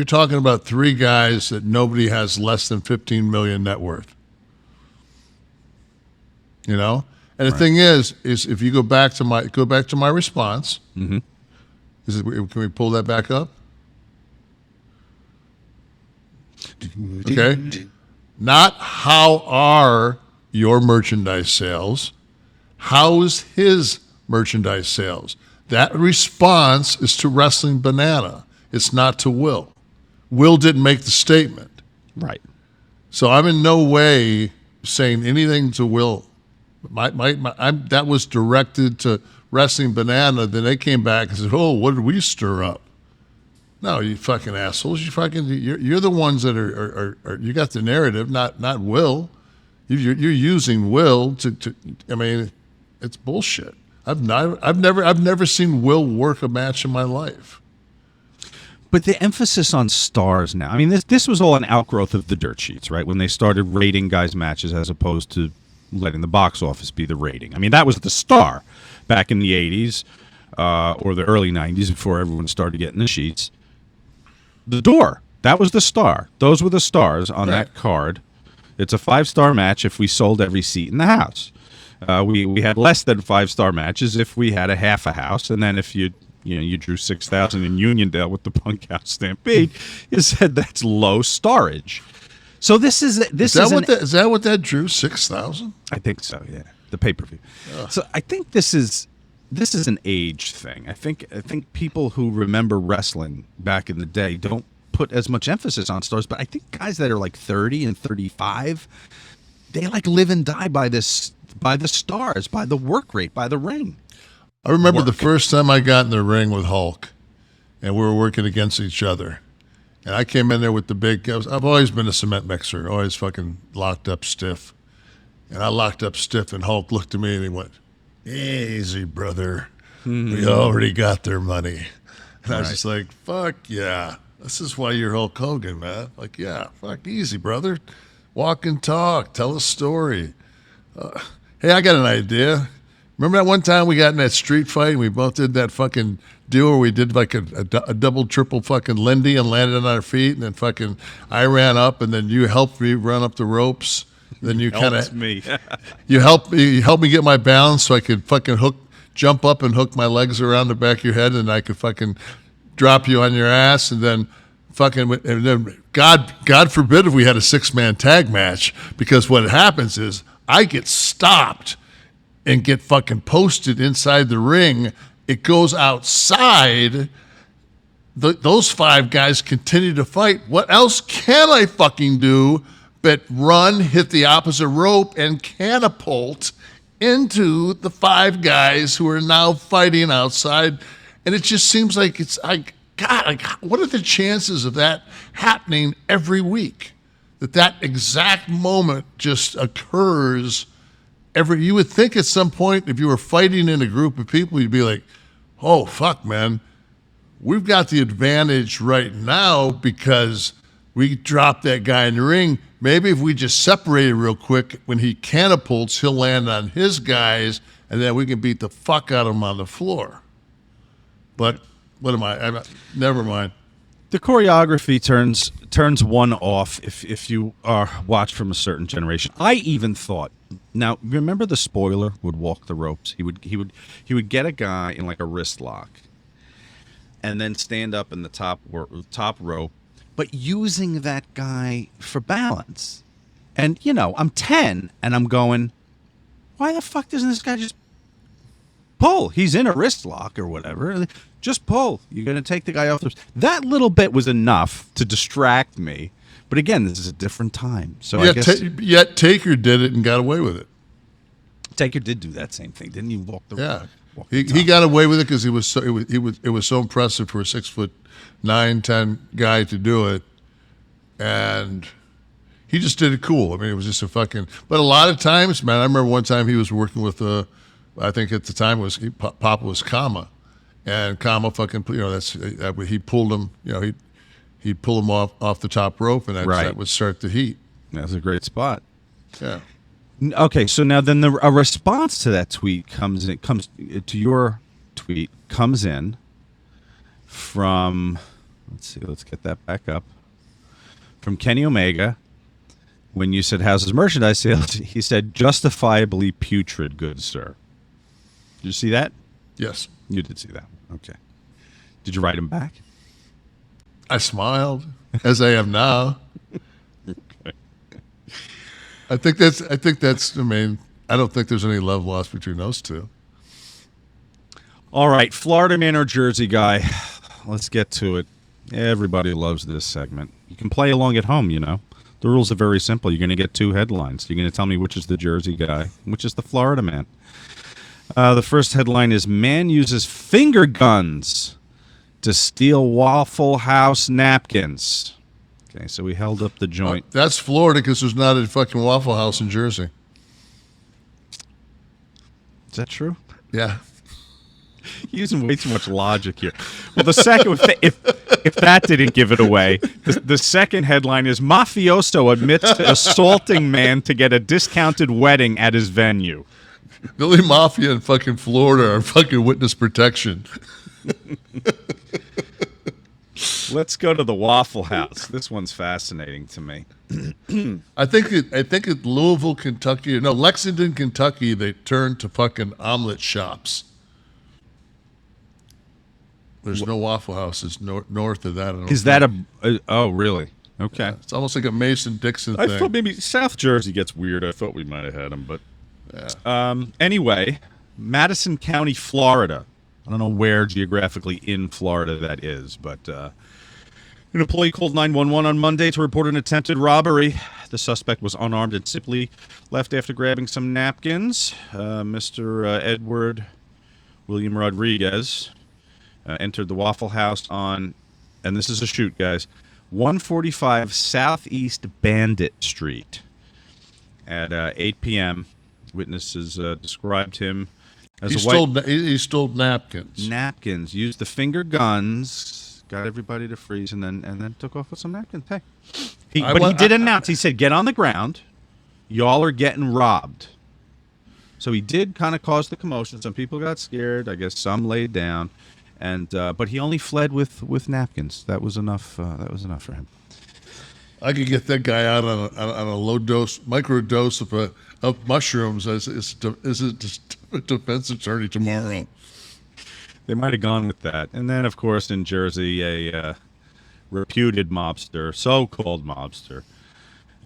talking about 3 guys that nobody has less than 15 million net worth. And the thing is if you go back to my response. Mm-hmm. Can we pull that back up? Okay. Not how are your merchandise sales, how's his merchandise sales? That response is to Wrestling Banana. It's not to Will. Will didn't make the statement. Right. So I'm in no way saying anything to Will. That was directed to Wrestling Banana. Then they came back and said, "Oh, what did we stir up?" No, you fucking assholes. You're the ones that are you got the narrative, not Will. You're using Will to. I mean, it's bullshit. I've never seen Will work a match in my life. But the emphasis on stars now. I mean, this was all an outgrowth of the dirt sheets, right? When they started rating guys' matches as opposed to letting the box office be the rating. I mean, that was the star back in the 80s or the early 90s before everyone started getting the sheets. The door, that was the star. Those were the stars on that card. It's a 5-star match if we sold every seat in the house. We had less than 5-star matches if we had a half a house, and then if you drew 6,000 in Uniondale with the Bunkhouse Stampede, you said that's low starage. So is that what that drew, 6,000? I think so. Yeah, the pay-per-view. So I think this is an age thing. I think people who remember wrestling back in the day don't put as much emphasis on stars, but I think guys that are like 30 and 35, they like live and die by the stars, by the work rate, by the ring. I remember the first time I got in the ring with Hulk, and we were working against each other. And I came in there with the big. I've always been a cement mixer, always fucking locked up stiff. And I locked up stiff, and Hulk looked at me and he went, "Easy, brother. We already got their money." And I was just like, "Fuck yeah. This is why you're Hulk Hogan, man." Like, yeah, fuck, easy, brother. Walk and talk. Tell a story. Hey, I got an idea. Remember that one time we got in that street fight and we both did that fucking deal where we did like a double, triple fucking Lindy and landed on our feet, and then fucking I ran up and then you helped me run up the ropes. Then you kind of you helped me get my balance so I could fucking jump up and hook my legs around the back of your head, and I could fucking drop you on your ass, and then God forbid if we had a 6-man tag match, because what happens is I get stopped and get fucking posted inside the ring. It goes outside, those 5 guys continue to fight. What else can I fucking do but run, hit the opposite rope, and catapult into the 5 guys who are now fighting outside? And it just seems like it's like, God, like, what are the chances of that happening every week? That exact moment just occurs you would think at some point, if you were fighting in a group of people, you'd be like, oh, fuck, man. We've got the advantage right now because we dropped that guy in the ring. Maybe if we just separated real quick, when he catapults, he'll land on his guys, and then we can beat the fuck out of him on the floor. But what am I? Never mind. The choreography turns one off if you are watched from a certain generation. I even thought. Now, remember the spoiler would walk the ropes. He would get a guy in like a wrist lock, and then stand up in the top rope, but using that guy for balance. And I'm 10, and I'm going, why the fuck doesn't this guy just pull? He's in a wrist lock or whatever. Just pull. You're going to take the guy off. That little bit was enough to distract me. But again, this is a different time. So yeah, I guess yet Taker did it and got away with it. Taker did do that same thing, didn't he? He got away with it because it was so impressive for a 6'9", 10 guy to do it, and he just did it cool. I mean, it was just a fucking. But a lot of times, man, I remember one time he was working with I think at the time Papa was Kama, and Kama fucking he pulled him. He'd pull him off the top rope, and that would start the heat. That's a great spot. Yeah. Okay, so now then a response to that tweet comes to your tweet comes in from, let's get that back up, from Kenny Omega. When you said, how's his merchandise sales? He said, justifiably putrid, good sir. Did you see that? Yes. You did see that. Okay. Did you write him back? I smiled, as I am now. Okay. I think that's. I mean, I don't think there's any love lost between those two. All right, Florida man or Jersey guy. Let's get to it. Everybody loves this segment. You can play along at home. The rules are very simple. You're going to get 2 headlines. You're going to tell me which is the Jersey guy, which is the Florida man. The first headline is: man uses finger guns to steal Waffle House napkins. Okay, so we held up the joint. That's Florida because there's not a fucking Waffle House in Jersey. Is that true? Yeah. You're using way too much logic here. Well, the second, if that didn't give it away, the second headline is: mafioso admits to assaulting man to get a discounted wedding at his venue. The only mafia in fucking Florida are fucking witness protection. Let's go to the Waffle House. This one's fascinating to me. I think at Louisville, Kentucky, Lexington, Kentucky, they turned to fucking omelet shops. There's no Waffle Houses north of that. Is that oh, really? Okay. Yeah, it's almost like a Mason-Dixon thing. I thought maybe South Jersey gets weird. I thought we might have had them, but anyway, Madison County, Florida. I don't know where geographically in Florida that is, but an employee called 911 on Monday to report an attempted robbery. The suspect was unarmed and simply left after grabbing some napkins. Mr. Edward William Rodriguez entered the Waffle House on, and this is a shoot, guys, 145 Southeast Bandit Street at 8 p.m. Witnesses described him as he stole napkins. Napkins. Used the finger guns, got everybody to freeze, and then took off with some napkins. Hey, he did announce. He said, "Get on the ground. Y'all are getting robbed." So he did kind of cause the commotion. Some people got scared. I guess some laid down, and but he only fled with napkins. That was enough. That was enough for him. I could get that guy out on a low dose, micro dose of mushrooms as a defense attorney tomorrow. They might have gone with that. And then, of course, in Jersey, a reputed mobster, so-called mobster,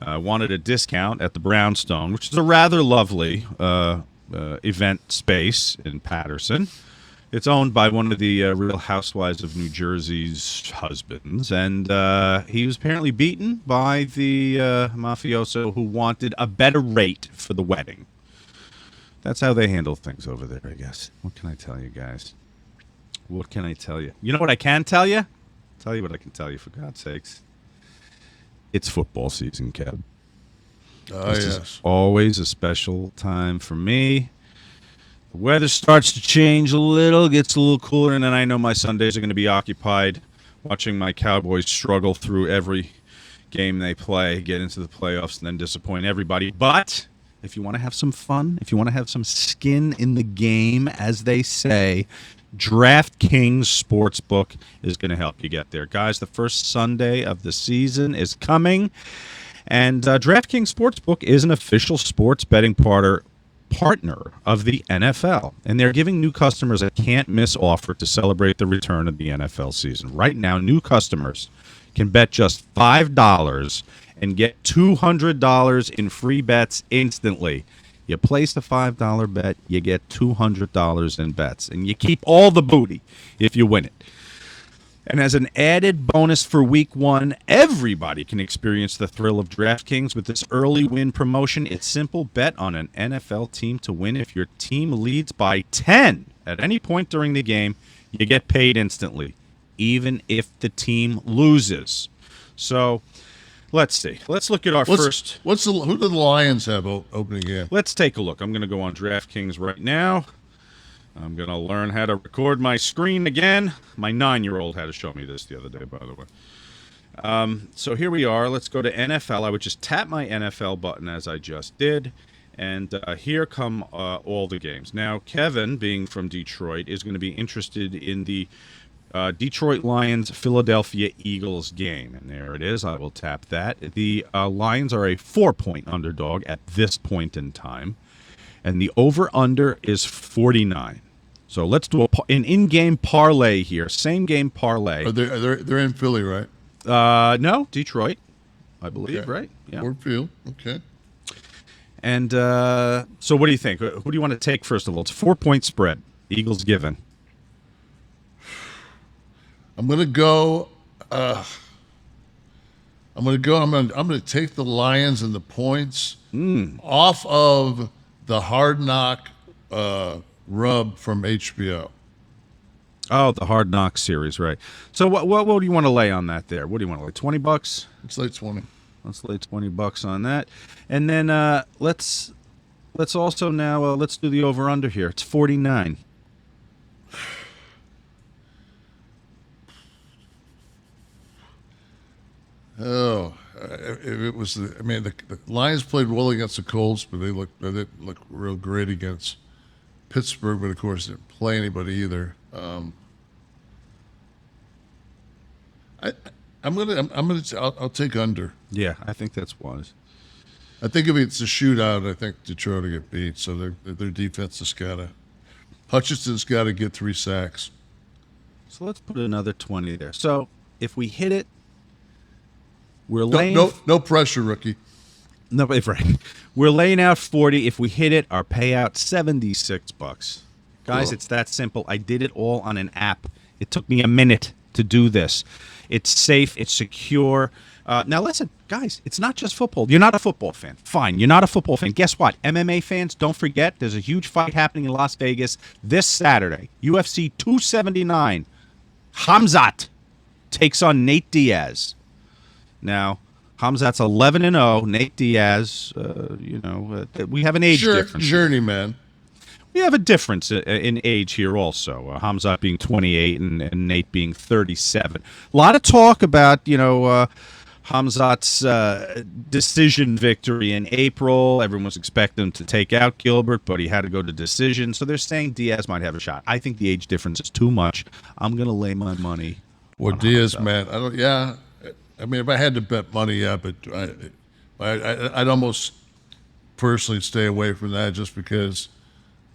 wanted a discount at the Brownstone, which is a rather lovely event space in Patterson. It's owned by one of the Real Housewives of New Jersey's husbands, and he was apparently beaten by the mafioso who wanted a better rate for the wedding. That's how they handle things over there, I guess. What can I tell you guys? What can I tell you? You know what I can tell you? Tell you what I can tell you, for God's sakes. It's football season, Kev. This is always a special time for me. The weather starts to change a little, gets a little cooler, and then I know my Sundays are going to be occupied watching my Cowboys struggle through every game they play, get into the playoffs, and then disappoint everybody. But if you want to have some fun, if you want to have some skin in the game, as they say, DraftKings Sportsbook is going to help you get there. Guys, the first Sunday of the season is coming, and DraftKings Sportsbook is an official sports betting partner of the NFL, and they're giving new customers a can't-miss offer to celebrate the return of the NFL season. Right now, new customers can bet just $5 and get $200 in free bets instantly. You place a $5 bet, you get $200 in bets, and you keep all the booty if you win it. And as an added bonus for Week 1, everybody can experience the thrill of DraftKings with this early win promotion. It's simple. Bet on an NFL team to win. If your team leads by 10 at any point during the game, you get paid instantly, even if the team loses. So let's see. Let's look at our first. Who do the Lions have opening game? Let's take a look. I'm going to go on DraftKings right now. I'm going to learn how to record my screen again. My 9-year-old had to show me this the other day, by the way. So here we are. Let's go to NFL. I would just tap my NFL button as I just did. And here come all the games. Now, Kevin, being from Detroit, is going to be interested in the Detroit Lions Philadelphia Eagles game. And there it is. I will tap that. The Lions are a 4-point underdog at this point in time. And the over-under is 49. So let's do an in-game parlay here. Same-game parlay. They're in Philly, right? No, Detroit, I believe, okay. Right? Yeah. Ford Field, okay. And so what do you think? Who do you want to take, first of all? It's a 4-point spread. Eagles given. I'm going to go... I'm going to take the Lions and the points off of the Hard Knock rub from HBO. Oh, the Hard Knock series, right. So what do you want to lay on that there? What do you want to lay, $20? Let's lay 20. Let's lay $20 on that. And then let's also now let's do the over-under here. It's 49. Oh, if it was the Lions played well against the Colts, but they didn't look real great against Pittsburgh. But of course, they didn't play anybody either. I'll take under. Yeah, I think that's wise. I think if it's a shootout, I think Detroit will get beat. So their defense Hutchinson's got to get 3 sacks. So let's put another 20 there. So if we hit it. We're laying no pressure, rookie. No, right. We're laying out 40. If we hit it, our payout $76. Guys, It's that simple. I did it all on an app. It took me a minute to do this. It's safe. It's secure. Now listen, guys. It's not just football. You're not a football fan. Fine, you're not a football fan. Guess what? MMA fans, don't forget. There's a huge fight happening in Las Vegas this Saturday. UFC 279. Khamzat takes on Nate Diaz. Now, Khamzat's 11-0. Nate Diaz, we have an age difference. Journeyman. We have a difference in age here also. Khamzat being 28 and Nate being 37. A lot of talk about, Khamzat's decision victory in April. Everyone was expecting him to take out Gilbert, but he had to go to decision. So they're saying Diaz might have a shot. I think the age difference is too much. I'm going to lay my money. Well, Diaz, man, if I had to bet money, but I'd almost personally stay away from that just because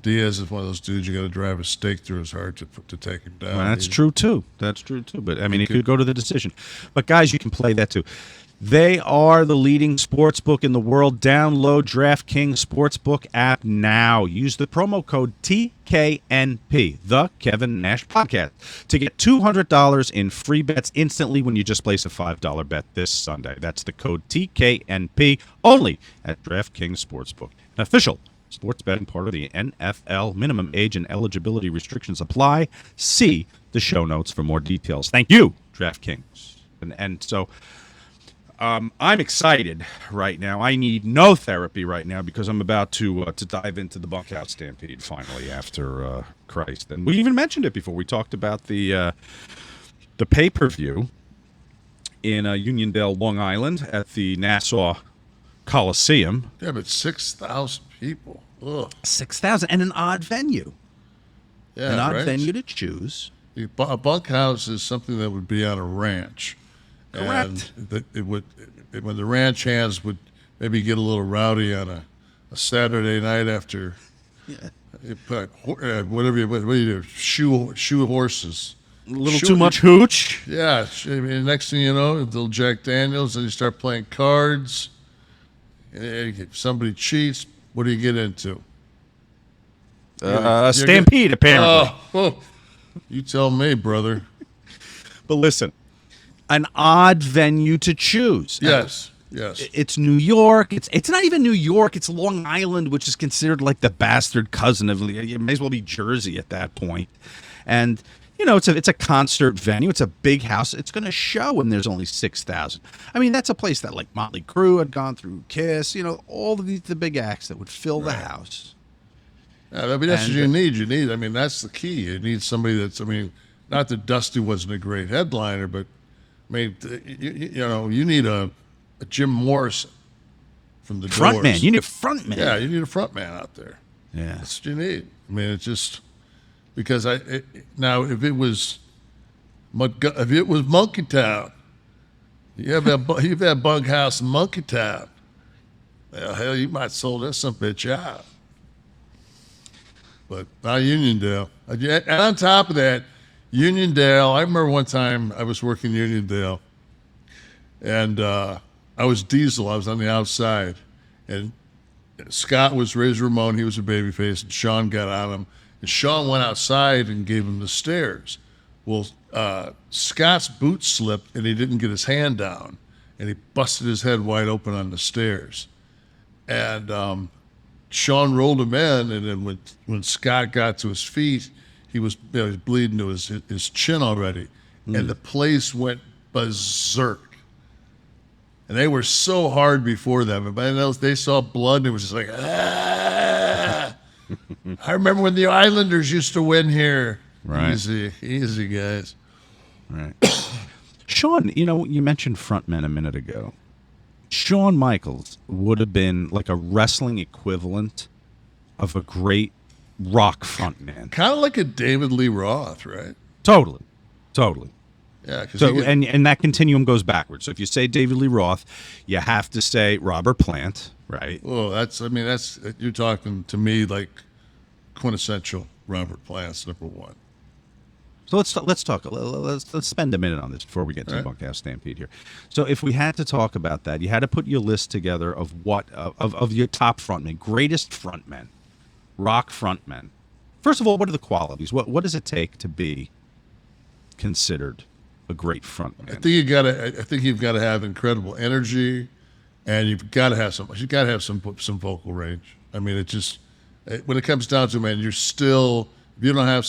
Diaz is one of those dudes you got to drive a stake through his heart to take him down. Well, that's true too. But he could go to the decision. But guys, you can play that too. They are the leading sportsbook in the world. Download DraftKings Sportsbook app now. Use the promo code TKNP, the Kevin Nash Podcast, to get $200 in free bets instantly when you just place a $5 bet this Sunday. That's the code TKNP, only at DraftKings Sportsbook, an official sports betting part of the NFL. Minimum age and eligibility restrictions apply. See the show notes for more details. Thank you, DraftKings. And so... I'm excited right now. I need no therapy right now because I'm about to dive into the Bunkhouse Stampede finally after Christ. And we even mentioned it before. We talked about the pay-per-view in Uniondale, Long Island at the Nassau Coliseum. Yeah, but 6,000 people. Ugh. 6,000 and an odd venue. Yeah, an odd right? venue to choose. A bunkhouse is something that would be on a ranch. Correct. And when the ranch hands would maybe get a little rowdy on a Saturday night after, you put, whatever you do, shoe horses. A little too much hooch. Yeah. I mean, next thing you know, they'll Jack Daniels, and you start playing cards. If somebody cheats, what do you get into? Stampede, apparently. Oh, you tell me, brother. But listen. An odd venue to choose. Yes. It's New York. It's not even New York. It's Long Island, which is considered like the bastard cousin of. It may as well be Jersey at that point. And it's a concert venue. It's a big house. It's going to show when there's only 6,000. I mean, that's a place that like Motley Crue had gone through, Kiss. All of the big acts that would fill the house. Yeah, I mean, that's what you need. I mean, that's the key. You need somebody that's. I mean, not that Dusty wasn't a great headliner, but. I mean, you need a Jim Morrison from the front Doors. Man. You need a front man. Yeah, you need a front man out there. Yeah, that's what you need. I mean, it's just because now if it was Monkey Town, you have that bunkhouse in Monkey Town. Well, hell, you might sold that some bitch out. But not Uniondale. And on top of that. Uniondale, I remember one time I was working Uniondale, and I was Diesel. I was on the outside, and Scott was Razor Ramon. He was a babyface, and Shawn got on him. And Shawn went outside and gave him the stairs. Well, Scott's boot slipped, and he didn't get his hand down, and he busted his head wide open on the stairs. And Shawn rolled him in, and then when Scott got to his feet, he was bleeding to his chin already. And the place went berserk. And they were so hard before them. And by then they saw blood, and it was just like, ah! I remember when the Islanders used to win here. Right. Easy, guys. Right. Shawn, you mentioned frontmen a minute ago. Shawn Michaels would have been like a wrestling equivalent of a great rock frontman. Kind of like a David Lee Roth, right? Totally. Yeah. So and that continuum goes backwards. So if you say David Lee Roth, you have to say Robert Plant, right? Well, that's you're talking to me like quintessential Robert Plant's number one. So let's talk. Let's spend a minute on this before we get to the Bunkhouse Stampede here. So if we had to talk about that, you had to put your list together of of your top frontmen, greatest frontmen. Rock frontmen. First of all, what are the qualities? What does it take to be considered a great frontman? I think you've got to have incredible energy, and you've got to have some vocal range. I mean, when it comes down to it, man, you're still, if you don't have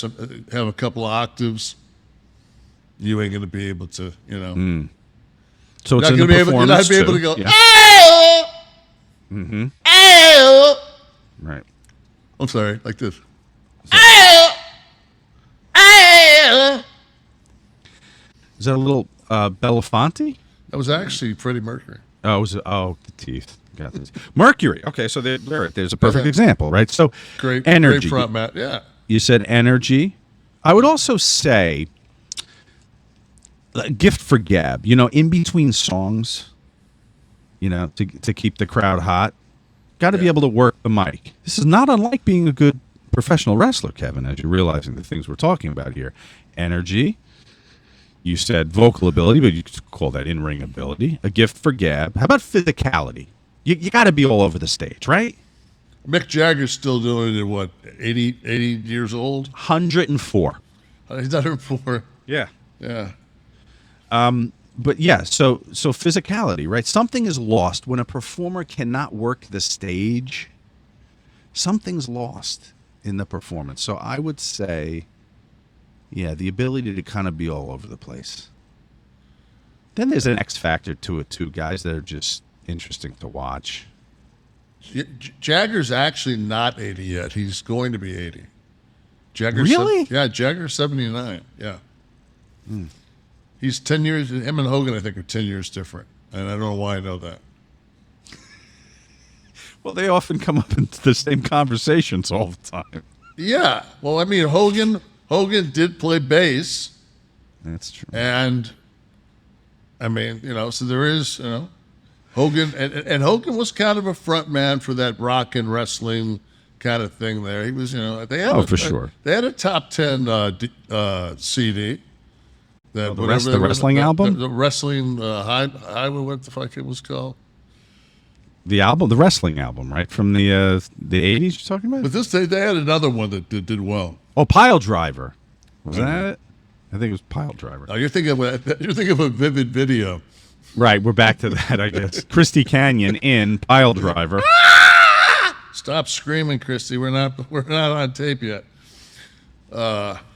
a couple of octaves, you ain't gonna be able to, So it's in the performance. You're not gonna be able to go. Yeah. Mm-hmm. Right. I'm sorry, like this. Is that a little Belafonte? That was actually Freddie Mercury. The teeth. Got this. Mercury. Okay, so there's a perfect example, right? So great energy. Great front man. Yeah. You said energy. I would also say gift for gab. In between songs, to keep the crowd hot. Got to be able to work the mic. This is not unlike being a good professional wrestler, Kevin, as you're realizing the things we're talking about here. Energy, You said vocal ability, but you could call that in-ring ability. A gift for gab. How about physicality? You got to be all over the stage, right? Mick Jagger's still doing it at what, 80 years old? 104. He's done it before. Yeah. Yeah. But yeah, so physicality, right? Something is lost when a performer cannot work the stage. Something's lost in the performance. So I would say, yeah, the ability to kind of be all over the place. Then there's an X factor to it too, guys, that are just interesting to watch. Jagger's actually not 80 yet. He's going to be 80. Jagger's Really? Yeah, Jagger's 79. Yeah. He's 10 years. Him and Hogan, I think, are 10 years different. And I don't know why I know that. Well, they often come up in the same conversations all the time. Yeah. Well, I mean, Hogan did play bass. That's true. And, I mean, so there is, Hogan. And Hogan was kind of a front man for that rock and wrestling kind of thing there. He was, they had for sure. They had a top 10 CD. The wrestling album? The wrestling highway, what the fuck it was called? The album, the wrestling album, right? From the 80s you're talking about? But they had another one that did well. Oh, Pile Driver. Was that it? I think it was Pile Driver. Oh, you're thinking of a Vivid Video. Right, we're back to that, I guess. Christy Canyon in Pile Driver. Stop screaming, Christy. We're not on tape yet.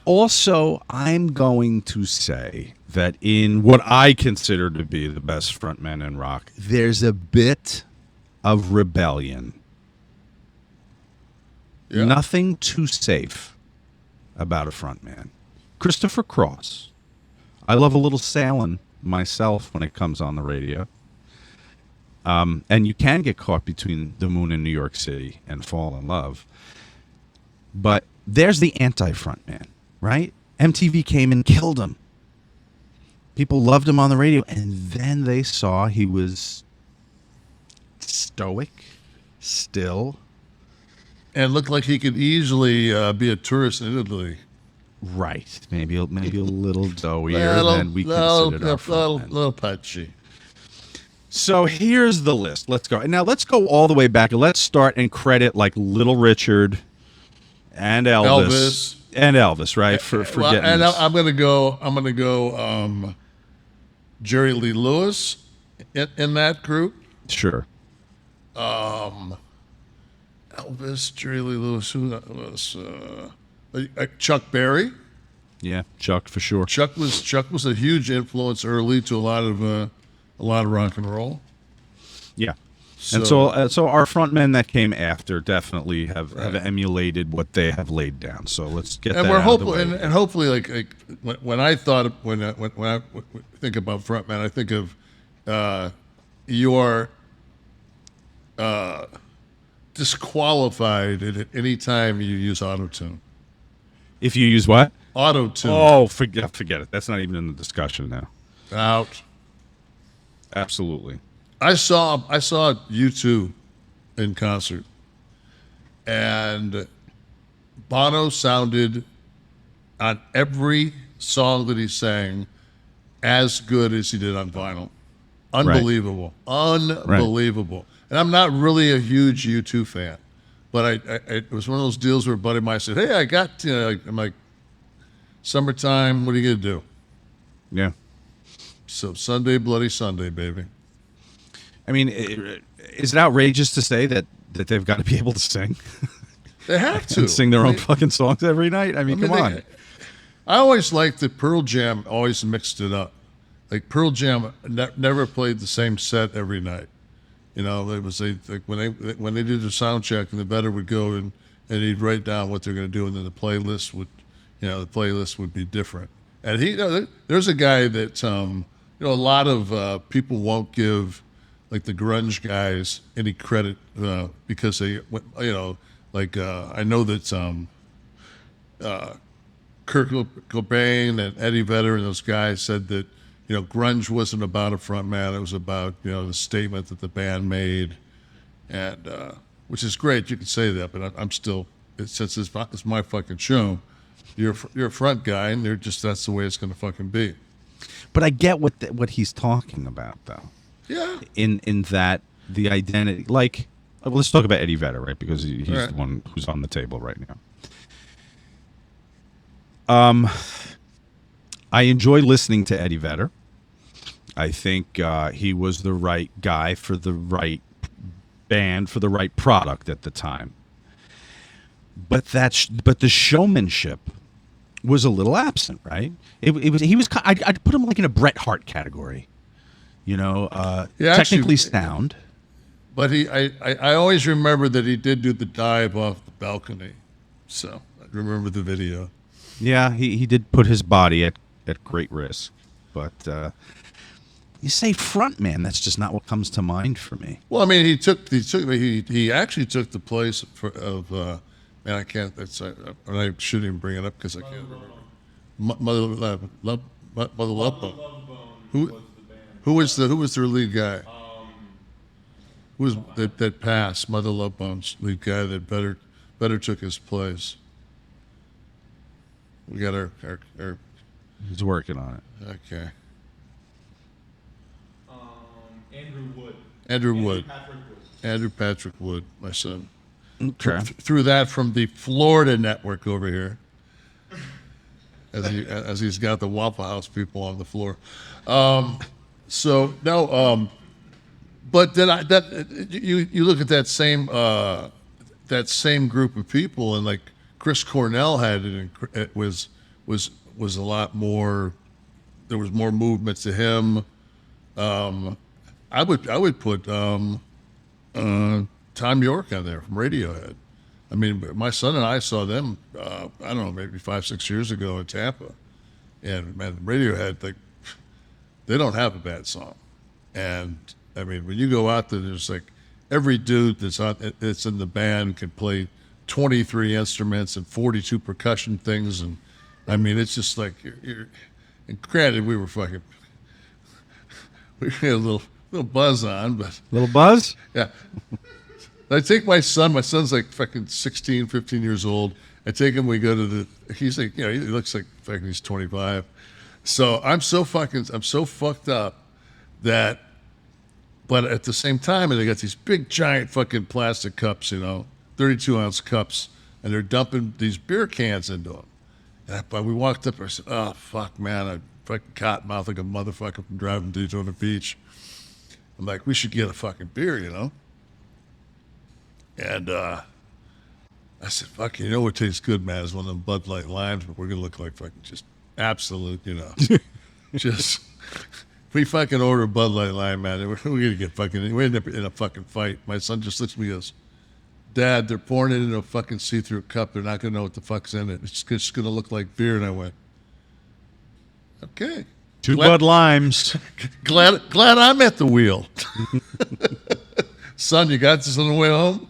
Also, I'm going to say that in what I consider to be the best frontmen in rock, there's a bit of rebellion. Yeah. Nothing too safe about a frontman. Christopher Cross. I love a little sailing myself when it comes on the radio. And you can get caught between the moon and New York City and fall in love. But there's the anti-frontman, right? MTV came and killed him. People loved him on the radio, and then they saw he was stoic, still. And looked like he could easily be a tourist in Italy. Right. Maybe a little doughier than we considered our frontman. Little patchy. So here's the list. Let's go. Now let's go all the way back. Let's start and credit like Little Richard and Elvis. And Elvis, right? For getting and this. I'm gonna go Jerry Lee Lewis in that group. Sure. Elvis, Jerry Lee Lewis, who was Chuck Berry. Yeah, Chuck for sure. Chuck was a huge influence early to a lot of rock and roll. Yeah. And so our frontmen that came after definitely have emulated what they have laid down. So let's get that. And we're out of the way. and hopefully, like when I think about frontman, I think of you're disqualified at any time you use auto-tune. If you use what? Auto-tune. Oh, forget it. That's not even in the discussion now. Out. Absolutely. I saw U2 in concert, and Bono sounded on every song that he sang as good as he did on vinyl. Unbelievable. Right. Unbelievable. Right. And I'm not really a huge U2 fan, but it was one of those deals where a buddy of mine said, hey, I got, I'm like, summertime, what are you going to do? Yeah. So Sunday, Bloody Sunday, baby. I mean, is it outrageous to say that they've got to be able to sing? They have to. And sing their own fucking songs every night? I mean, come on. I always liked that Pearl Jam always mixed it up. Like Pearl Jam never played the same set every night. It was like when they did the sound check, and the veteran would go and he'd write down what they're going to do, and then the playlist would be different. And there's a guy that a lot of people won't give like the grunge guys any credit because they I know that Kurt Cobain and Eddie Vedder and those guys said that grunge wasn't about a front man, it was about the statement that the band made, and which is great, you can say that, but I'm still, since it's my fucking show, you're a front guy, and that's the way it's going to fucking be. But I get what he's talking about, though. Yeah. In that the identity, like, let's talk about Eddie Vedder, right? Because he's Right. the one who's on the table right now. I enjoy listening to Eddie Vedder. I think he was the right guy for the right band for the right product at the time. But the showmanship was a little absent, right? I'd put him like in a Bret Hart category, Yeah, technically actually- sound. But I always remember that he did do the dive off the balcony. So I remember the video. Yeah, he did put his body at great risk. But you say front man, that's just not what comes to mind for me. Well, I mean, he actually took the place of man, I can't. I shouldn't even bring it up because I can't remember. Mother Love Bone. Who was their lead guy? Who was that passed? Mother Love Bone's lead guy that better took his place. We got our He's working on it. okay. Andrew Wood. Andrew Patrick Wood, my son. Okay. Threw that from the Florida network over here, as he's got the Waffle House people on the floor. So no, but then you look at that same group of people, and like Chris Cornell had it was a lot more. There was more movement to him. I would put Tom York on there from Radiohead. I mean, my son and I saw them. I don't know, maybe 5-6 years ago in Tampa, and man, Radiohead, like, they don't have a bad song. And I mean, when you go out there, there's like every dude that's in the band can play 23 instruments and 42 percussion things, and I mean, it's just like and granted, we had a little buzz on, but Little buzz? yeah. I take my son. My son's like fucking 16, 15 years old. I take him. We go to he's like, he looks like fucking he's 25. So I'm so fucked up that, but at the same time, and they got these big giant fucking plastic cups, 32-ounce cups, and they're dumping these beer cans into them. But we walked up, I said, oh, fuck, man, I fucking cotton mouth like a motherfucker from driving to Daytona Beach. I'm like, we should get a fucking beer, And I said, fuck, what tastes good, man, is one of them Bud Light limes, but we're going to look like fucking just absolute, just, we fucking order a Bud Light lime, man. We're going to get fucking, we end up in a fucking fight. My son just looks at me and goes, Dad, they're pouring it into a fucking see-through cup. They're not going to know what the fuck's in it. It's just going to look like beer. And I went, okay. Two Bud Limes. Glad I'm at the wheel. Son, you got this on the way home?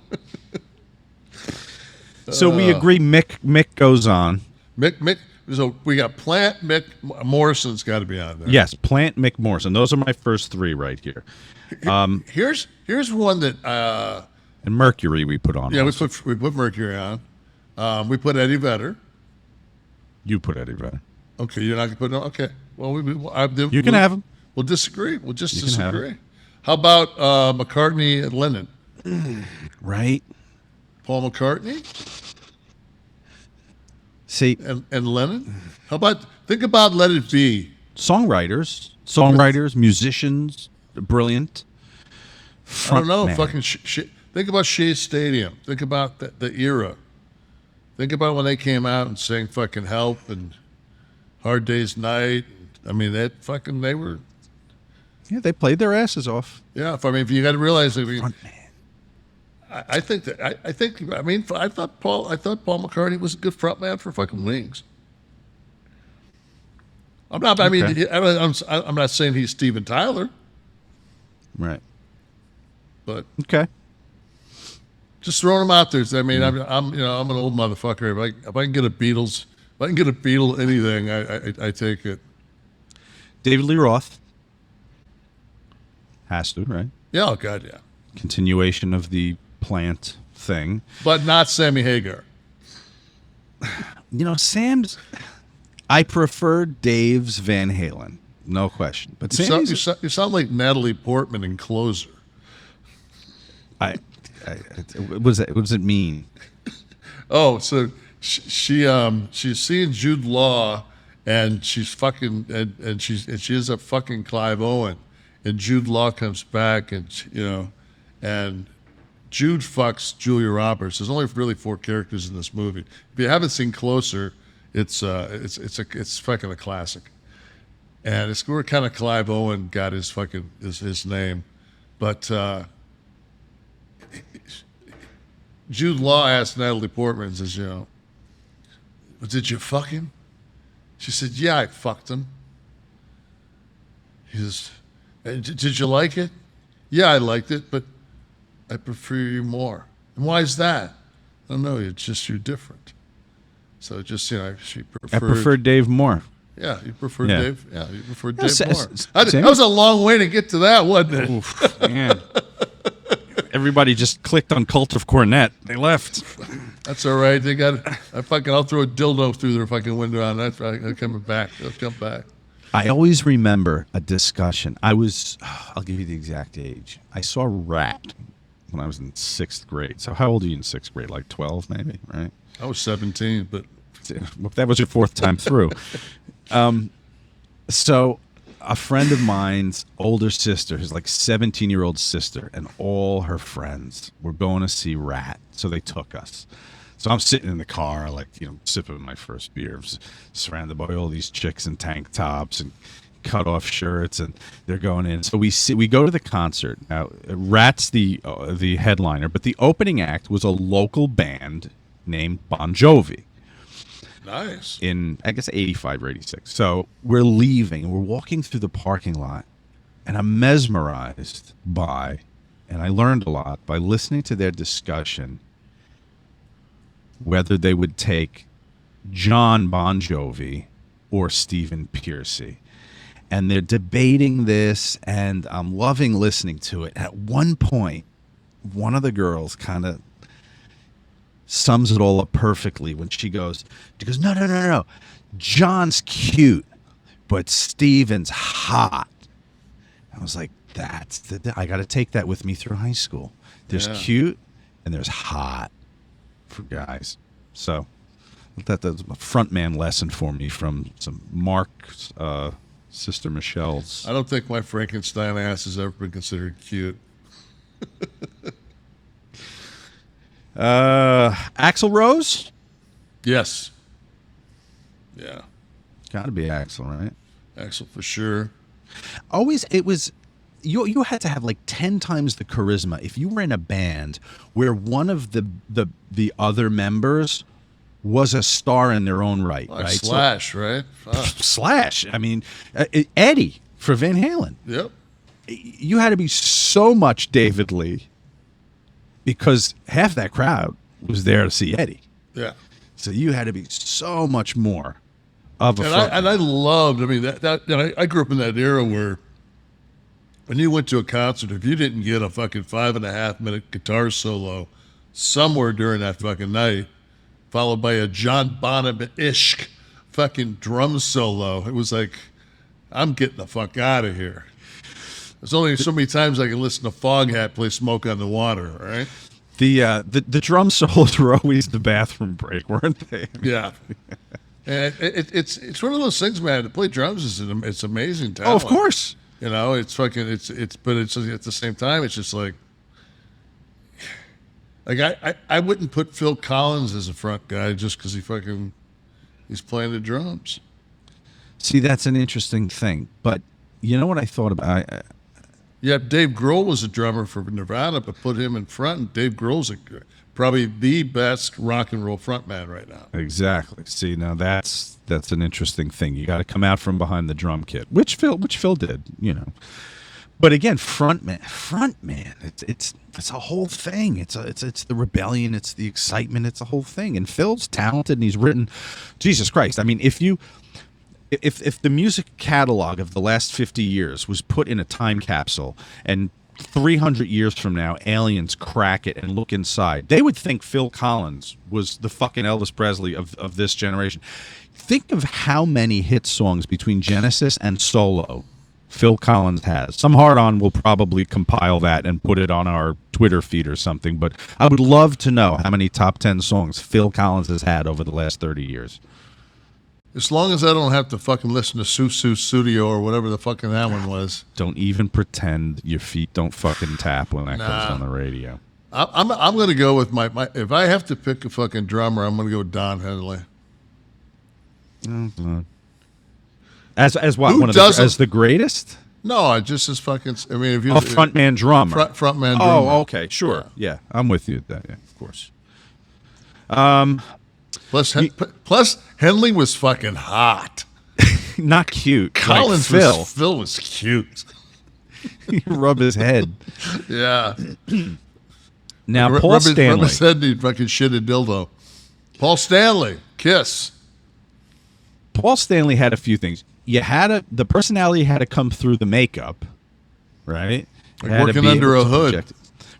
So we agree Mick goes on. Mick, so we got Plant, Mick, Morrison's got to be on there. Yes, Plant, Mick, Morrison. Those are my first three right here. Here's one that And Mercury we put on. yeah, also. we put Mercury on. We put Eddie Vedder. You put Eddie Vedder. Okay, you're not gonna put no. Okay, well You can have him. We'll disagree. We'll just You can have disagree. How about McCartney and Lennon? Right. Paul McCartney See, and Lennon. How about think about Let It Be? songwriters, musicians, brilliant. I don't know. Frontman. Fucking think about Shea Stadium. Think about the era. Think about when they came out and sang fucking Help and Hard Day's Night. I mean, they were. Yeah, they played their asses off. Yeah, if you got to realize, Frontman. I thought Paul McCartney was a good frontman for fucking Wings. I'm not. I mean, Okay. I'm not saying he's Steven Tyler, Right. but Okay. just throwing him out there. I mean, I'm an old motherfucker. If I can get a Beatle anything, I take it. David Lee Roth. Has to, right? Yeah, oh God, yeah. Continuation of the Plant thing. But not Sammy Hagar. Sam's. I prefer Dave's Van Halen. No question. But You sound like Natalie Portman in Closer. what does it mean? Oh, so she's seeing Jude Law, and she's fucking and she ends up fucking Clive Owen, and Jude Law comes back, and and Jude fucks Julia Roberts. There's only really 4 characters in this movie. If you haven't seen Closer, it's fucking a classic, and it's where kind of Clive Owen got his fucking his name, but. Jude Law asked Natalie Portman, says, did you fuck him? She said, yeah, I fucked him. He says, did you like it? Yeah, I liked it, but I prefer you more. And why is that? I don't know, it's just you're different. So just, she preferred... I prefer Dave more. Yeah, you prefer Dave? Yeah, you prefer Dave more. That was a long way to get to that, wasn't it? Oof, man. Everybody just clicked on Cult of Cornet. They left. That's all right. They got. I'll throw a dildo through their fucking window on that. They're coming back. They'll come back. I always remember a discussion. I'll give you the exact age. I saw Rat when I was in 6th grade. So how old are you in 6th grade? Like 12, maybe, right? I was 17, but that was your 4th time through. So a friend of mine's older sister, his like 17-year-old sister, and all her friends were going to see Rat. So they took us. So I'm sitting in the car, like, sipping my first beer, surrounded by all these chicks in tank tops and cut off shirts, and they're going in. So we go to the concert. Now, Rat's the headliner, but the opening act was a local band named Bon Jovi. Nice. In, I guess, 85 or 86. So we're leaving, and we're walking through the parking lot, and I'm mesmerized by, and I learned a lot by listening to their discussion, whether they would take John Bon Jovi or Stephen Pearcy. And they're debating this, and I'm loving listening to it. At one point, one of the girls kind of sums it all up perfectly when she goes, no. John's cute, but Steven's hot. I was like, I got to take that with me through high school. There's cute and there's hot for guys. So that's a frontman lesson for me from some Mark's sister Michelle's. I don't think my Frankenstein ass has ever been considered cute. Axl Rose? Yes. Yeah. Got to be Axl, right? Axl for sure. Always, it was you had to have like 10 times the charisma if you were in a band where one of the other members was a star in their own right, like right? Slash, right? Slash. I mean, Eddie for Van Halen. Yep. You had to be so much David Lee because half that crowd was there to see Eddie. Yeah. So you had to be so much more of a and I loved, I mean, I grew up in that era where when you went to a concert, if you didn't get a fucking 5.5-minute guitar solo somewhere during that fucking night, followed by a John Bonham-ish fucking drum solo, it was like, I'm getting the fuck out of here. There's only so many times I can listen to Foghat play Smoke on the Water, right? The drum solos were always the bathroom break, weren't they? Yeah. And it's one of those things, man. To play drums it's amazing talent. Oh, of course. It's fucking but it's at the same time it's just like I wouldn't put Phil Collins as a front guy just because he's playing the drums. See, that's an interesting thing. But you know what I thought about? Yeah, Dave Grohl was a drummer for Nirvana, but put him in front, and Dave Grohl's probably the best rock and roll frontman right now. Exactly. See, now that's an interesting thing. You got to come out from behind the drum kit, which Phil did, But again, frontman, it's a whole thing. It's the rebellion, it's the excitement, it's a whole thing. And Phil's talented, and he's written, Jesus Christ. I mean, if the music catalog of the last 50 years was put in a time capsule and 300 years from now aliens crack it and look inside, they would think Phil Collins was the fucking Elvis Presley of this generation. think of how many hit songs between Genesis and solo Phil Collins has. Some hard-on will probably compile that and put it on our Twitter feed or something, but I would love to know how many top 10 songs Phil Collins has had over the last 30 years. As long as I don't have to fucking listen to Susu Studio or whatever the fucking that one was. Don't even pretend your feet don't fucking tap when that comes on the radio. I'm going to go with my if I have to pick a fucking drummer, I'm going to go with Don Henley. As what? Who One of as the greatest? No, just as fucking. I mean, if you frontman drummer. Frontman drummer. Oh, okay, sure. Yeah, I'm with you with that. Yeah, of course. Plus, Henley was fucking hot. Not cute. Collins like Phil was cute. He rub his head. Yeah. Now, Paul Stanley. Rub his head and he'd fucking shit a dildo. Paul Stanley, Kiss. Paul Stanley had a few things. The personality had to come through the makeup, right? Like working under a hood.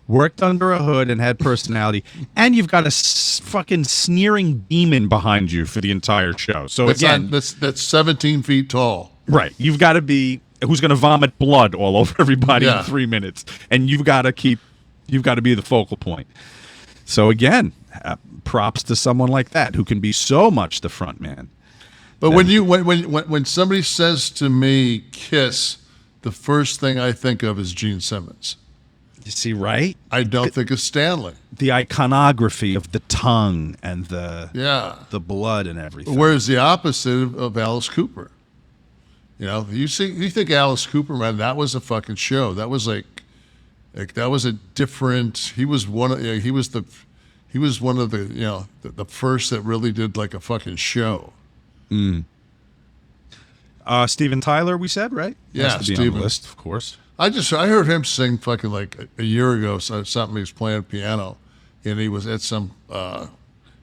Worked under a hood and had personality, and you've got a fucking sneering demon behind you for the entire show. So that's 17 feet tall. Right. You've got to be who's going to vomit blood all over everybody in 3 minutes, and you've got to be the focal point. So again, props to someone like that who can be so much the front man. But when somebody says to me Kiss, the first thing I think of is Gene Simmons. You see, right? I don't think of Stanley. The iconography of the tongue and the blood and everything. Whereas the opposite of Alice Cooper. You know, you think Alice Cooper, man, that was a fucking show. That was like that was a different. He was one of the the first that really did like a fucking show. Steven Tyler, we said, right? Yeah, has to be on the list, of course. I heard him sing fucking like a year ago. Something he was playing piano, and he was at some.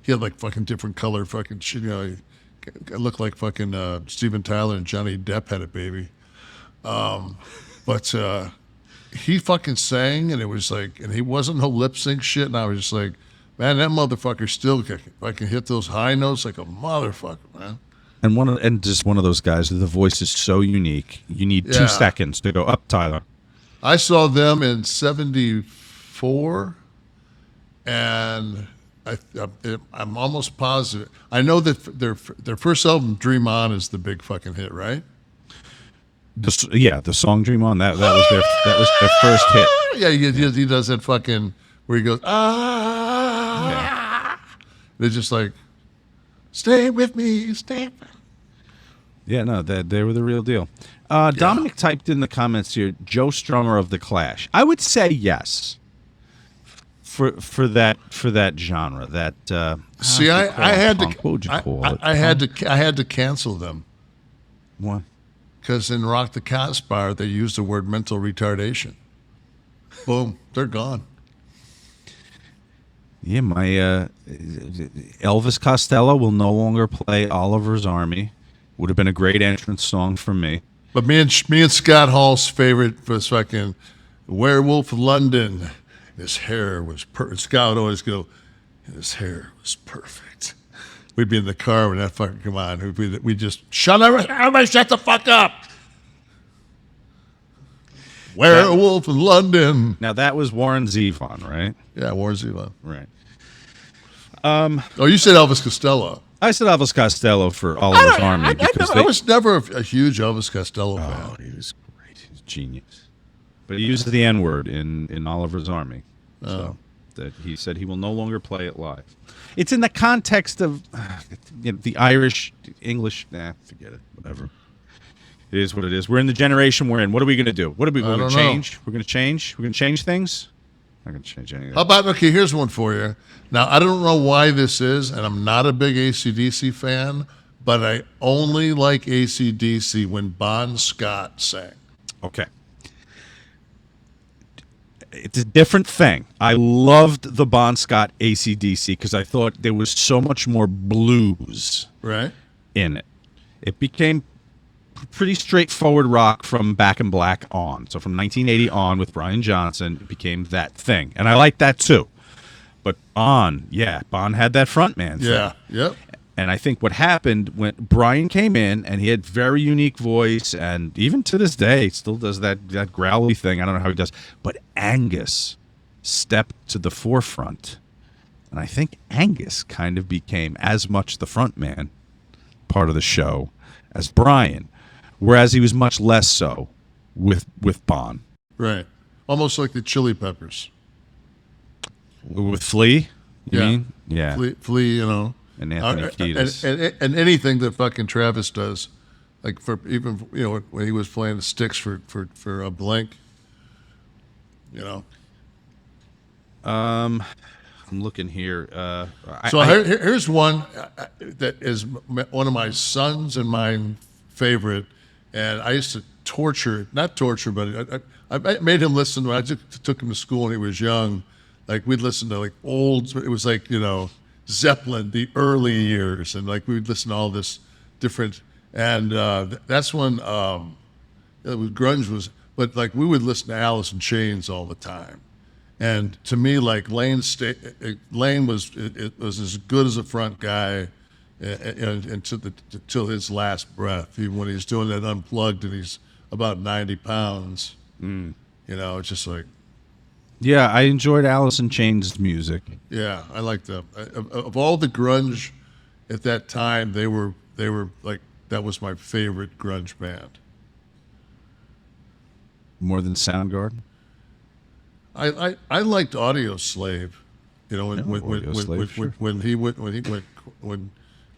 He had like fucking different colored fucking shit. You know, it looked like fucking Steven Tyler and Johnny Depp had a baby. But he fucking sang, and it was like, and he wasn't no lip sync shit. And I was just like, man, that motherfucker still can hit those high notes like a motherfucker, man. And just one of those guys. The voice is so unique. You need 2 seconds to go up, Tyler. I saw them in '74, and I'm almost positive. I know that their first album, "Dream On," is the big fucking hit, right? The song "Dream On" that was their first hit. Yeah, he does that fucking where he goes They're just like, stay with me, stay. Yeah, no, they were the real deal. Dominic typed in the comments here, Joe Strummer of the Clash. I would say yes for that genre. That see, I had to. What would you call it? I had to cancel them. Why? Because in Rock the Conspire they used the word mental retardation. Boom, they're gone. Yeah, my Elvis Costello will no longer play Oliver's Army. Would have been a great entrance song for me. But me and Scott Hall's favorite was fucking Werewolf of London. His hair was perfect. Scott would always go, his hair was perfect. We'd be in the car when that fucking come on. We just, everybody shut the fuck up. Werewolf of London. Now that was Warren Zevon, right? Yeah, Warren Zevon. Right. You said Elvis Costello. I said Elvis Costello for Oliver's Army. I was never a huge Elvis Costello fan. Oh, he was great. He was genius. But he used the N-word in Oliver's Army. So that he said he will no longer play it live. It's in the context of the Irish, English. Forget it. Whatever. It is what it is. We're in the generation we're in. What are we going to do? We're going to change? We're going to change? We're going to change things? I'm not going to change anything. How about, okay, here's one for you. Now, I don't know why this is, and I'm not a big AC/DC fan, but I only like AC/DC when Bon Scott sang. Okay. It's a different thing. I loved the Bon Scott AC/DC because I thought there was so much more blues in it. It became pretty straightforward rock from Back in Black on. So from 1980 on with Brian Johnson, it became that thing. And I like that too. But Bon had that front man thing. Yeah, yep. And I think what happened when Brian came in, and he had very unique voice, and even to this day, still does that growly thing. I don't know how he does. But Angus stepped to the forefront. And I think Angus kind of became as much the front man part of the show as Brian, whereas he was much less so with Bon. Right. Almost like the Chili Peppers. With Flea? You mean? Yeah. Flea, you know. And Anthony Kiedis. And anything that fucking Travis does, like for even, you know, when he was playing the sticks for a Blink, you know. I'm looking here. Here's one that is one of my sons and mine favorite, and I used to not torture, but I made him listen. When I took him to school when he was young, like we'd listen to like old. It was like, you know, Zeppelin, the early years, and like we'd listen to all this different. And that's when grunge was. But like we would listen to Alice in Chains all the time. And to me, like Lane was as good as a front guy, until his last breath. Even when he's doing that unplugged and he's about 90 pounds, you know, it's just like. Yeah, I enjoyed Alice in Chains' music. Yeah, I like them. Of all the grunge at that time, they were like, that was my favorite grunge band. More than Soundgarden? I liked Audio Slave, you know, when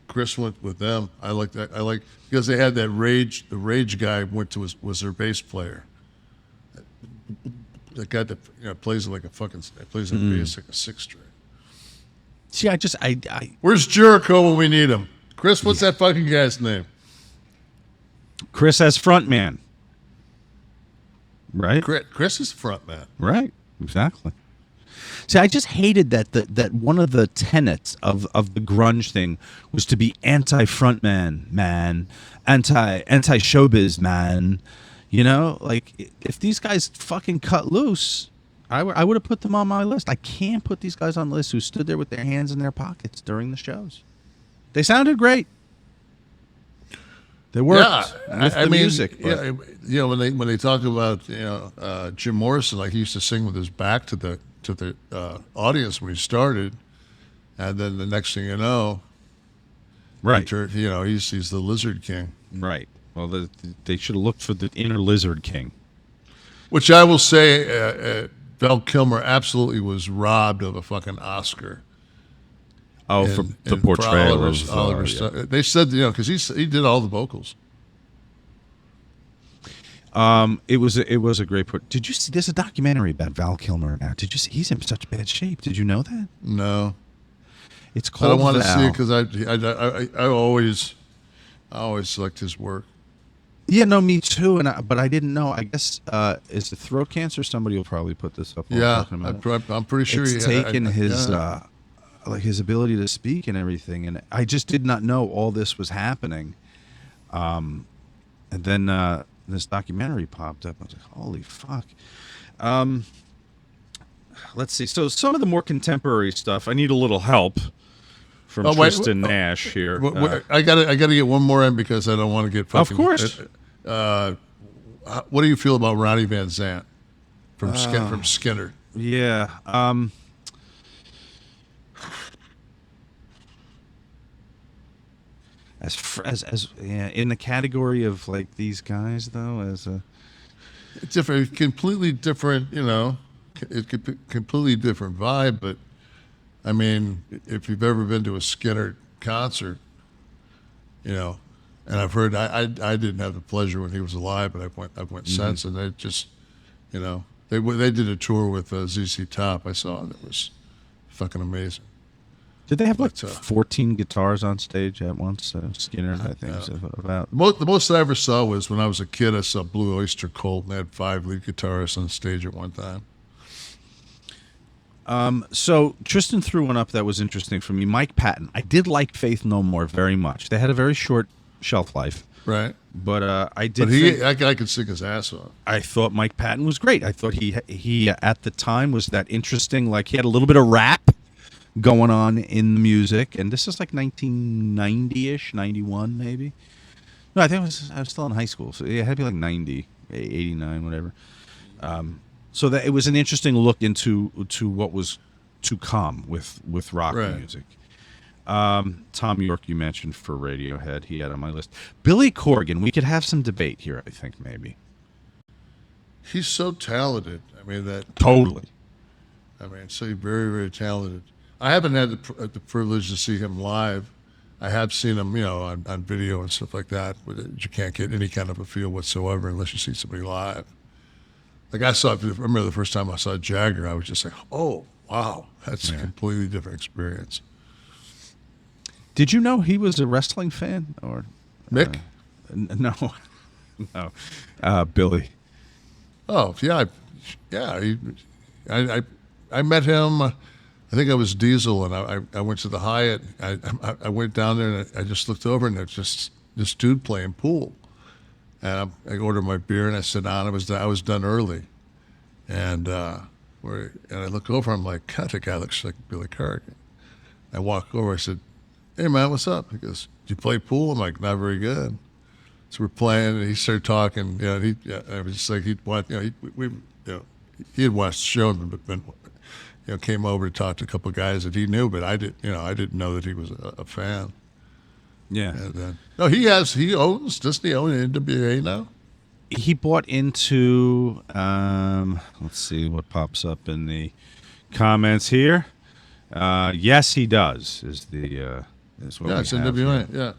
Chris went with them. I liked that. I like because they had that Rage. The Rage guy was their bass player. That guy that, you know, plays like a fucking plays like bass like a six string. See, I Where's Jericho when we need him? Chris, what's that fucking guy's name? Chris as frontman. Right? Chris is front man. Right. Exactly. See, I just hated that one of the tenets of the grunge thing was to be anti-frontman, man, anti-showbiz, man. You know, like if these guys fucking cut loose, I would have put them on my list. I can't put these guys on the list who stood there with their hands in their pockets during the shows. They sounded great. They worked with the music. Yeah, you know, when they talk about, you know, Jim Morrison, like he used to sing with his back to the audience when he started, and then the next thing you know, right? You know, he's the Lizard King. Right. Well, they should have looked for the inner Lizard King. Which I will say, Val Kilmer absolutely was robbed of a fucking Oscar. Oh, for the portrayal of Oliver. Yeah. They said, you know, because he did all the vocals. It was a great Did you see? There's a documentary about Val Kilmer now. Did you see? He's in such bad shape. Did you know that? No. It's called. I don't want to see it because I always liked his work. Yeah, no, me too. But I didn't know. I guess is it throat cancer? Somebody will probably put this up. Yeah, I'm pretty sure it's taken his. Like his ability to speak and everything, and I just did not know all this was happening. And then this documentary popped up. I was like, "Holy fuck!" Let's see. So some of the more contemporary stuff, I need a little help from Tristan Nash here. I gotta get one more in because I don't want to get fucking. Of course. What do you feel about Ronnie Van Zant from Skinner? Yeah. As in the category of like these guys though, as a it's different, completely different, you know, it could be completely different vibe. But I mean, if you've ever been to a Skinner concert, you know, and I've heard I didn't have the pleasure when he was alive, but I went since, and they just, you know, they did a tour with ZZ Top. I saw, and it was fucking amazing. Did they have like 14 guitars on stage at once? Skinner, I think, about. The most I ever saw was when I was a kid. I saw Blue Oyster Cult, and they had 5 lead guitarists on stage at one time. So Tristan threw one up that was interesting for me. Mike Patton. I did like Faith No More very much. They had a very short shelf life. Right. But I did. But I could sing his ass off. I thought Mike Patton was great. I thought he at the time was that interesting. Like he had a little bit of rap going on in the music, and this is like 1990-ish, 91 maybe. No, I think I was still in high school, so it had to be like 90, 89, whatever. So that it was an interesting look into what was to come with rock music. Tom York, you mentioned for Radiohead, he had on my list. Billy Corgan, we could have some debate here, I think, maybe. He's so talented. I mean, Totally. I mean, so very, very talented. I haven't had the privilege to see him live. I have seen him, on video and stuff like that, but you can't get any kind of a feel whatsoever unless you see somebody live. Like I remember the first time I saw Jagger, I was just like, oh, wow, that's a completely different experience. Did you know he was a wrestling fan? Or Mick? No. Billy. Oh, yeah. I met him. I think I was Diesel, and I went to the Hyatt. I went down there, and I just looked over, and there's just this dude playing pool. And I ordered my beer, and I sat down. I was done early. And I look over, I'm like, God, that guy looks like Billy Corgan. I walk over, I said, hey, man, what's up? He goes, do you play pool? I'm like, not very good. So we're playing, and he started talking. I was just like, he had watched the show, but came over to talk to a couple of guys that he knew, but I didn't know that he was a fan. Yeah. And, doesn't he own NWA now? He bought into, let's see what pops up in the comments here. Yes, he does, is what it's we have NWA, here. yeah.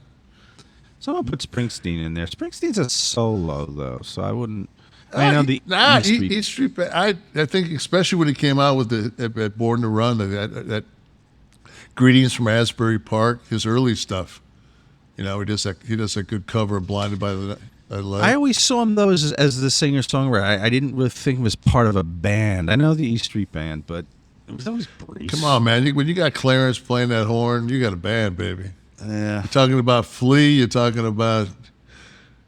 Someone put Springsteen in there. Springsteen's a solo, though, so I wouldn't. I know the East Street. I think especially when he came out with at Born to Run, that Greetings from Asbury Park, his early stuff. He does that good cover of Blinded by the Light. I always saw him though as the singer-songwriter. I didn't really think he was part of a band. I know the East Street Band, but it was always Breeze. Come on, man! When you got Clarence playing that horn, you got a band, baby. Yeah. You're talking about Flea. You're talking about.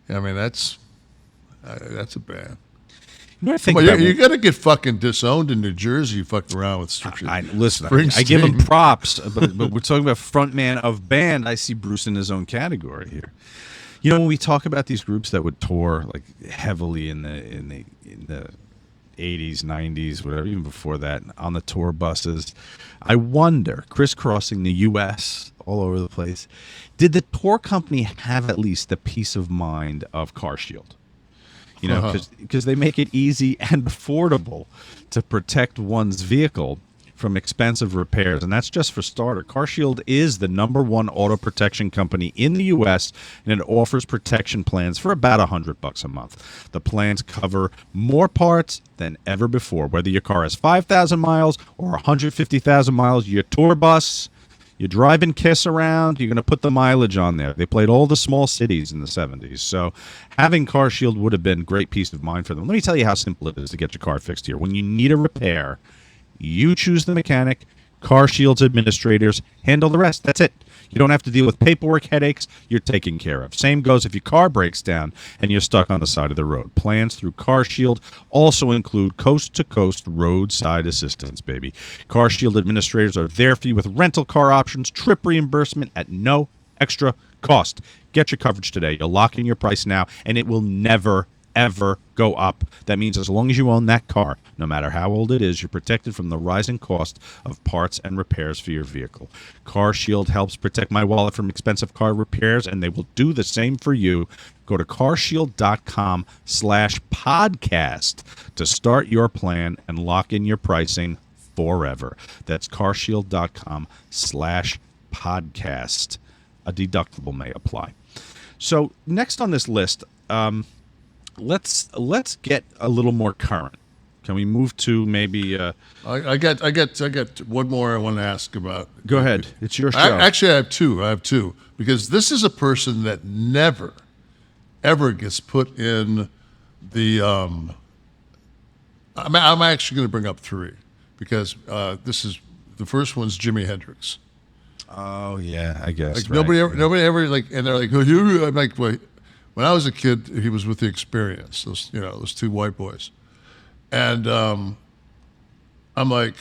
I mean, that's a band. You got to get fucking disowned in New Jersey. You fuck around with listen. I give him props, but we're talking about frontman of band. I see Bruce in his own category here. When we talk about these groups that would tour like heavily in the 80s, 90s, whatever, even before that, on the tour buses, I wonder, crisscrossing the U.S. all over the place, did the tour company have at least the peace of mind of CarShield? Because they make it easy and affordable to protect one's vehicle from expensive repairs. And that's just for starter. CarShield is the #1 auto protection company in the U.S., and it offers protection plans for about $100 a month. The plans cover more parts than ever before. Whether your car has 5,000 miles or 150,000 miles, your tour bus, you're driving Kiss around, you're going to put the mileage on there. They played all the small cities in the 70s. So having CarShield would have been great peace of mind for them. Let me tell you how simple it is to get your car fixed here. When you need a repair, you choose the mechanic. CarShield's administrators handle the rest. That's it. You don't have to deal with paperwork headaches. You're taken care of. Same goes if your car breaks down and you're stuck on the side of the road. Plans through CarShield also include coast-to-coast roadside assistance, baby. CarShield administrators are there for you with rental car options, trip reimbursement at no extra cost. Get your coverage today. You'll lock in your price now, and it will never, ever go up. That means as long as you own that car, no matter how old it is, you're protected from the rising cost of parts and repairs for your vehicle. CarShield helps protect my wallet from expensive car repairs, and they will do the same for you. Go to carshield.com/podcast to start your plan and lock in your pricing forever. That's carshield.com/podcast. A deductible may apply. So next on this list, let's get a little more current. Can we move to maybe? I got one more I want to ask about. Go ahead. It's your show. Actually, I have two because this is a person that never, ever gets put in the. I'm actually going to bring up three because this is the first one's Jimi Hendrix. Oh yeah, I guess. Like nobody ever like, and they're like, oh, I'm like, wait. When I was a kid, he was with the Experience. Those two white boys, and I'm like,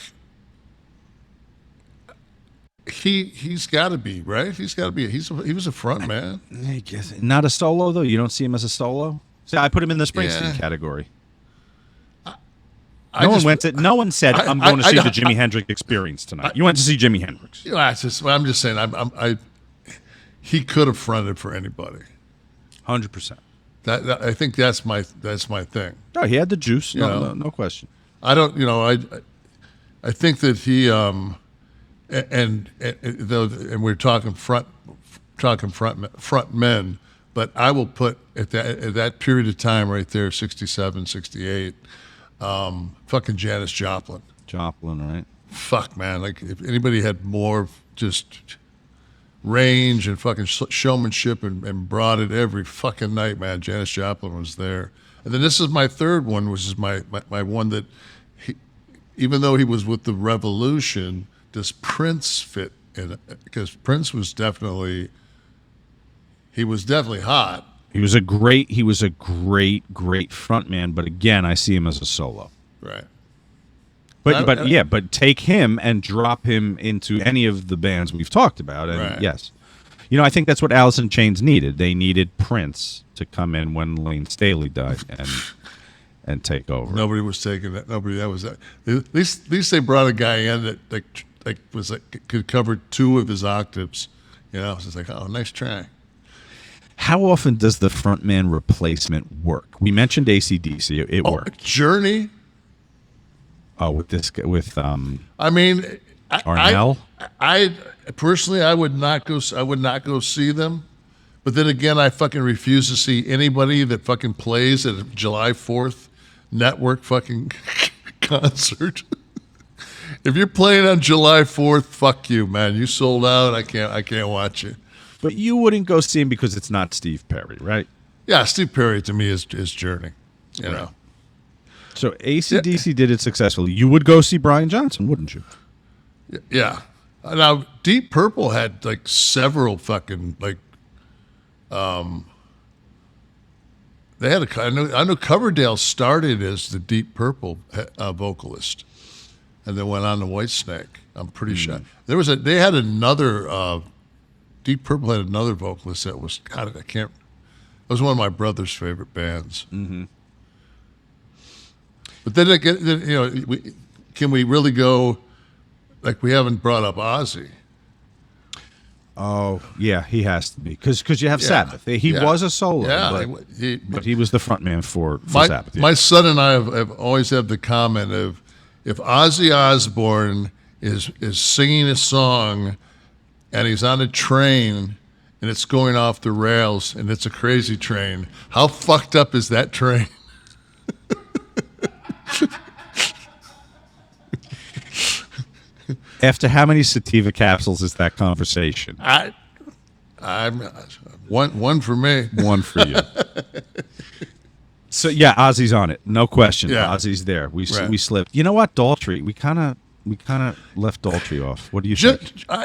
he's got to be, right. He's got to be. He was a front man. I guess not a solo though. You don't see him as a solo. See, I put him in the Springsteen Yeah. categori. I No just- one said I'm going to I- see I- the Jimi Hendrix Experience tonight. You went to see Jimi Hendrix. You know, I'm just saying. He could have fronted for anybody. 100%. That I think that's my thing. No, he had the juice. You know. No question. I don't. You know, I think that he and we're talking front men, but I will put at that period of time right there, 67, 68, fucking Janis Joplin. Joplin, right? Fuck, man. Like, if anybody had more just range and fucking showmanship and brought it every fucking night, man, Janis Joplin was there. And then this is my third one, which is my one that, even though he was with the Revolution, does Prince fit in it? Because Prince was definitely hot. He was a great front man, but again, I see him as a solo. Right. But take him and drop him into any of the bands we've talked about, and Right. yes, I think that's what Alice in Chains needed. They needed Prince to come in when Lane Staley died and take over. Nobody was taking that. That was that. At least they brought a guy in that could cover two of his octaves. You know, it's just like, oh, nice try. How often does the frontman replacement work? We mentioned AC/DC. It worked. Journey. Oh, with this guy, with I mean, Arnell? I personally, I would not go see them. But then again, I fucking refuse to see anybody that fucking plays at a July 4th network fucking concert. If you're playing on July 4th, fuck you, man. You sold out. I can't watch you. But you wouldn't go see him because it's not Steve Perry, right? Yeah, Steve Perry to me is Journey. You know. So AC/DC did it successfully. You would go see Brian Johnson, wouldn't you? Yeah. Now, Deep Purple had like several fucking like. They had I know Coverdale started as the Deep Purple vocalist, and then went on to Whitesnake. I'm pretty sure they had another Deep Purple had another vocalist that was it was one of my brother's favorite bands. Mm-hmm. But then can we really go? Like, we haven't brought up Ozzy. Oh, yeah, he has to be. Because you have Sabbath. He was a solo, but he was the front man for Sabbath. Yeah. My son and I have always had the comment of, if Ozzy Osbourne is singing a song and he's on a train and it's going off the rails and it's a crazy train, how fucked up is that train? After how many sativa capsules is that conversation? I'm one for me. One for you. So yeah, Ozzy's on it, no question. Yeah. Ozzy's there. We slipped. You know what, Daltrey? We kind of left Daltrey off. What do you think?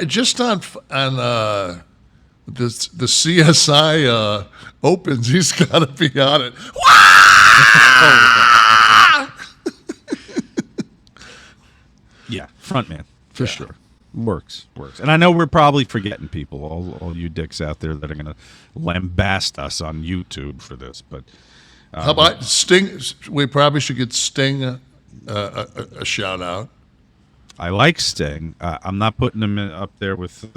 Just on the CSI opens, he's got to be on it. Yeah, front man. For sure. Works. And I know we're probably forgetting people, all you dicks out there that are going to lambast us on YouTube for this. But how about Sting? We probably should get Sting a shout out. I like Sting. I'm not putting him up there with...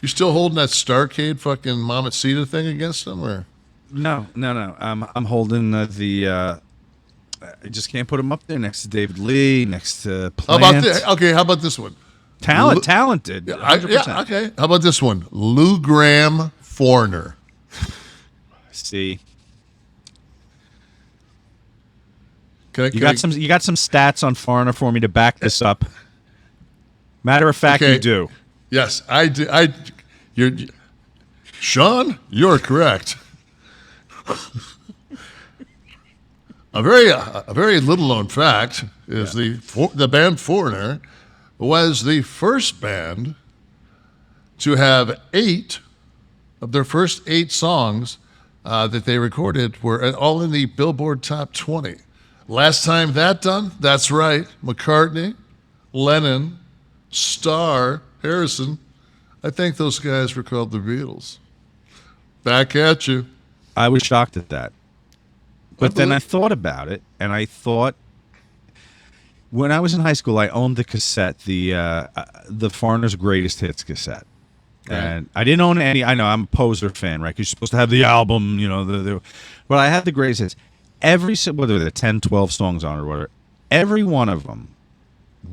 You still holding that Starcade fucking Mamacita thing against him? Or? No. I'm holding the... I just can't put him up there next to David Lee, next to Plant. How about this one? Talented. 100%. Yeah, okay. How about this one? Lou Gramm, Foreigner. See, You got some stats on Foreigner for me to back this up. Matter of fact, Okay. you do. Yes, I do. Shawn, you're correct. A very little known fact is the band Foreigner was the first band to have 8 of their first 8 songs that they recorded were all in the Billboard Top 20. Last time that done, that's right, McCartney, Lennon, Starr, Harrison, I think those guys were called the Beatles. Back at you. I was shocked at that. But then I thought about it, and I thought, when I was in high school, I owned the cassette, the Foreigner's Greatest Hits cassette. Right. And I didn't own any. I know, I'm a poser fan, right? Because you're supposed to have the album, you know. But I had the greatest hits. Whether they're 10, 12 songs on it or whatever, every one of them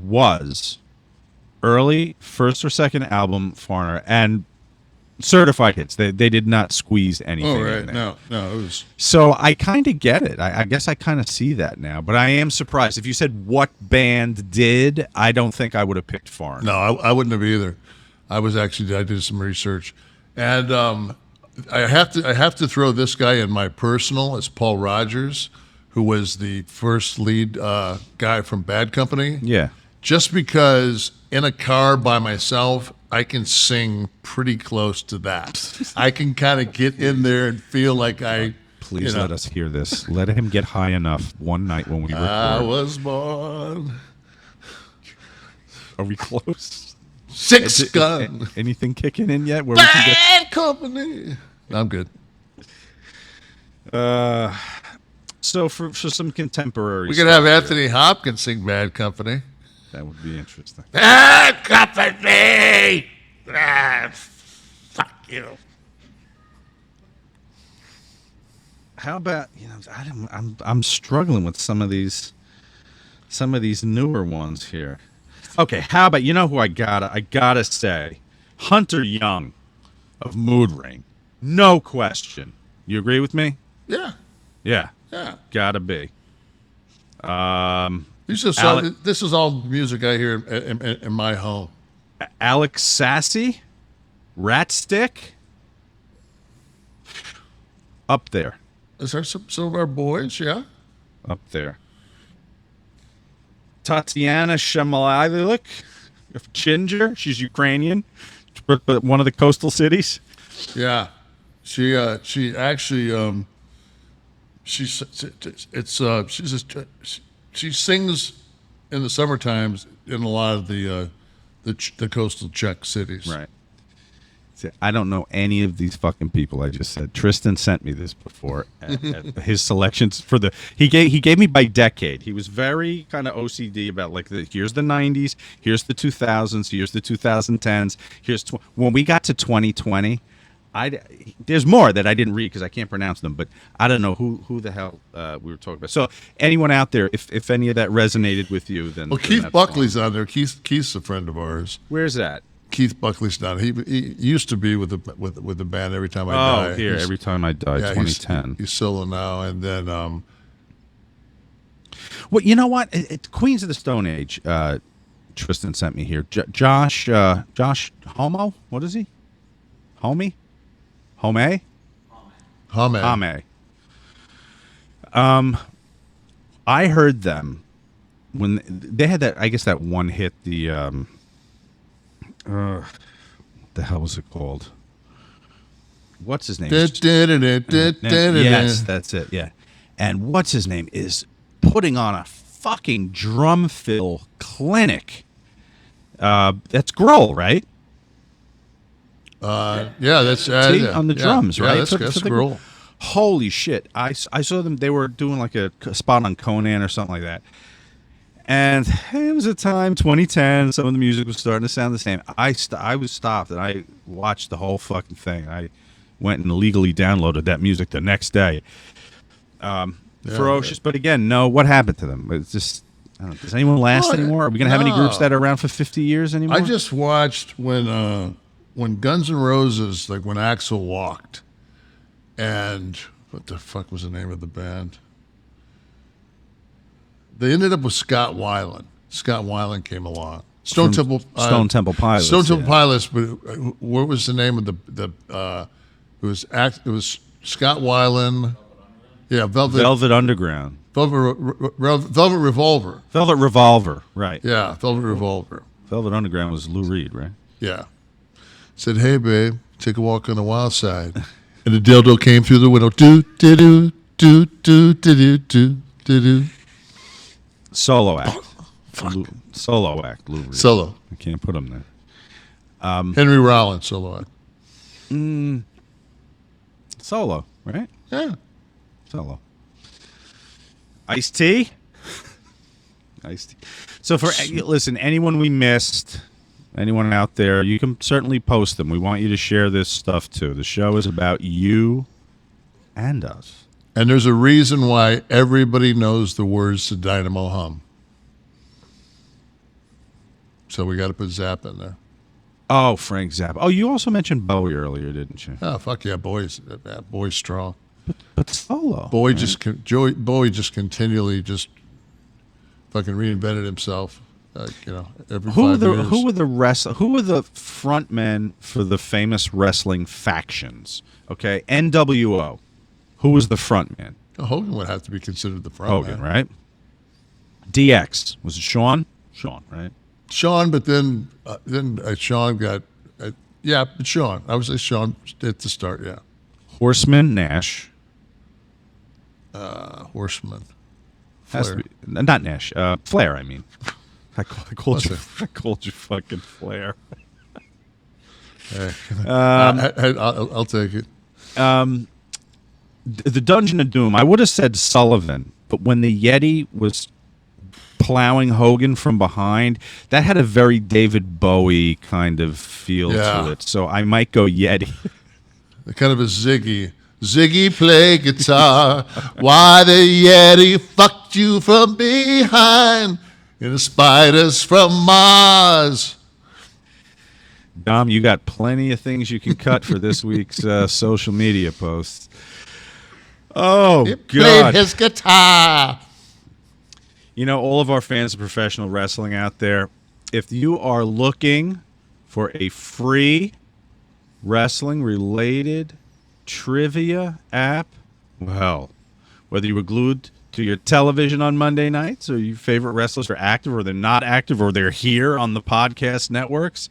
was early first or second album Foreigner and certified hits. They did not squeeze anything. Oh, right. In there. No, it was. So I kind of get it. I guess I kind of see that now. But I am surprised. If you said what band did, I don't think I would have picked Foreigner. No, I wouldn't have either. I did some research, and I have to throw this guy in my personal. It's Paul Rogers, who was the first lead guy from Bad Company. Yeah. Just because in a car by myself, I can sing pretty close to that. I can kind of get in there and feel like I. Please let us hear this. Let him get high enough one night when we record. I was born. Are we close? Six gun. Anything kicking in yet? Where we can get... Bad Company. I'm good. So for some contemporary, We could have Anthony Hopkins sing Bad Company. That would be interesting. Bad Company. Fuck you. How about I'm struggling with some of these newer ones here. Okay, how about who I gotta say, Hunter Young of Mood Ring, no question. You agree with me? Yeah. Yeah. Gotta be. This is all music I hear in my home. Alex Sassy, Rat Stick, up there. Is there some of our boys? Yeah. Up there. Tatiana Shamalylik of Ginger. She's Ukrainian, but one of the coastal cities. Yeah. She actually she sings in the summer times in a lot of the coastal Czech cities. Right. See, I don't know any of these fucking people I just said. Tristan sent me this before. His selections for he gave me by decade. He was very kind of OCD about here's the 90s, here's the 2000s, here's the 2010s, when we got to 2020. There's more that I didn't read because I can't pronounce them, but I don't know who the hell we were talking about. So anyone out there, if any of that resonated with you, then Keith Buckley's on there. Keith's a friend of ours. Where's that? Keith Buckley's not. He used to be with the band Every Time I Die. Every Time I Die, 2010. He's solo now, and then. Well, you know what? Queens of the Stone Age. Tristan sent me here. Josh Homo. What is he? Home. I heard them when they had that. I guess that one hit. What the hell was it called? What's his name? Yes, that's it. Yeah, and what's his name is putting on a fucking drum fill clinic. That's Grohl, right? Yeah, that's on the drums, right? Yeah, that's Grohl. Holy shit! I saw them. They were doing like a spot on Conan or something like that. And it was a time, 2010. Some of the music was starting to sound the same. I was stopped and I watched the whole fucking thing. I went and legally downloaded that music the next day. Ferocious, but again, no. What happened to them? It's just. I don't know, does anyone last anymore? Are we gonna have any groups that are around for 50 years anymore? I just watched when Guns N' Roses, like when Axl walked, and what the fuck was the name of the band? They ended up with Scott Weiland. Scott Weiland came along. Stone Temple Pilots. Stone Temple Pilots, but what was the name of the it was Scott Weiland. Yeah, Velvet Underground. Velvet Revolver. Velvet Revolver, right. Yeah, Velvet Revolver. Velvet Underground was Lou Reed, right? Yeah. Said, hey, babe, take a walk on the wild side. And the dildo came through the window. Do. Solo act. Solo act, Lou Reed. Solo. I can't put him there. Henry Rollins solo act. Solo, right? Yeah. Solo. Iced tea? Iced tea. So listen, anyone we missed, anyone out there, you can certainly post them. We want you to share this stuff too. The show is about you and us. And there's a reason why everybody knows the words to Dynamo Hum. So we got to put Zapp in there. Oh, Frank Zappa. Oh, you also mentioned Bowie earlier, didn't you? Oh, fuck yeah, Bowie's strong. But solo. Bowie just continually just fucking reinvented himself. Every 5 years. Who were the front men for the famous wrestling factions? Okay, NWO. Who was the front man? Hogan would have to be considered the front Hogan, man. right? DX. Was it Shawn? Shawn, right? Shawn, but then Shawn got but Shawn. I would say Shawn at the start, yeah. Horseman, Nash. Horseman. Has to be, not Nash. Flair, I mean. I called you fucking Flair. Hey, I'll take it. The Dungeon of Doom. I would have said Sullivan, but when the Yeti was plowing Hogan from behind, that had a very David Bowie kind of feel to it. So I might go Yeti. Kind of a Ziggy. Ziggy play guitar. Why the Yeti fucked you from behind in the spiders from Mars. Dom, you got plenty of things you can cut for this week's social media posts. Oh, he God. played his guitar. You know, all of our fans of professional wrestling out there, if you are looking for a free wrestling-related trivia app, well, whether you were glued to your television on Monday nights or your favorite wrestlers are active or they're not active or they're here on the podcast networks,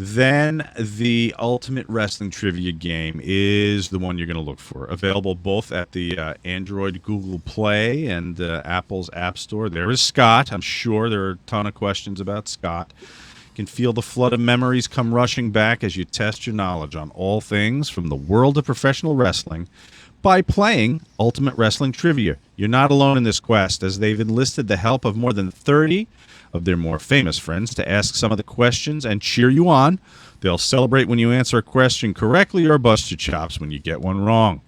then the Ultimate Wrestling Trivia game is the one you're going to look for. Available both at the Android Google Play and Apple's App Store. There is Scott. I'm sure there are a ton of questions about Scott. You can feel the flood of memories come rushing back as you test your knowledge on all things from the world of professional wrestling by playing Ultimate Wrestling Trivia. You're not alone in this quest, as they've enlisted the help of more than 30 of their more famous friends to ask some of the questions and cheer you on. They'll celebrate when you answer a question correctly or bust your chops when you get one wrong.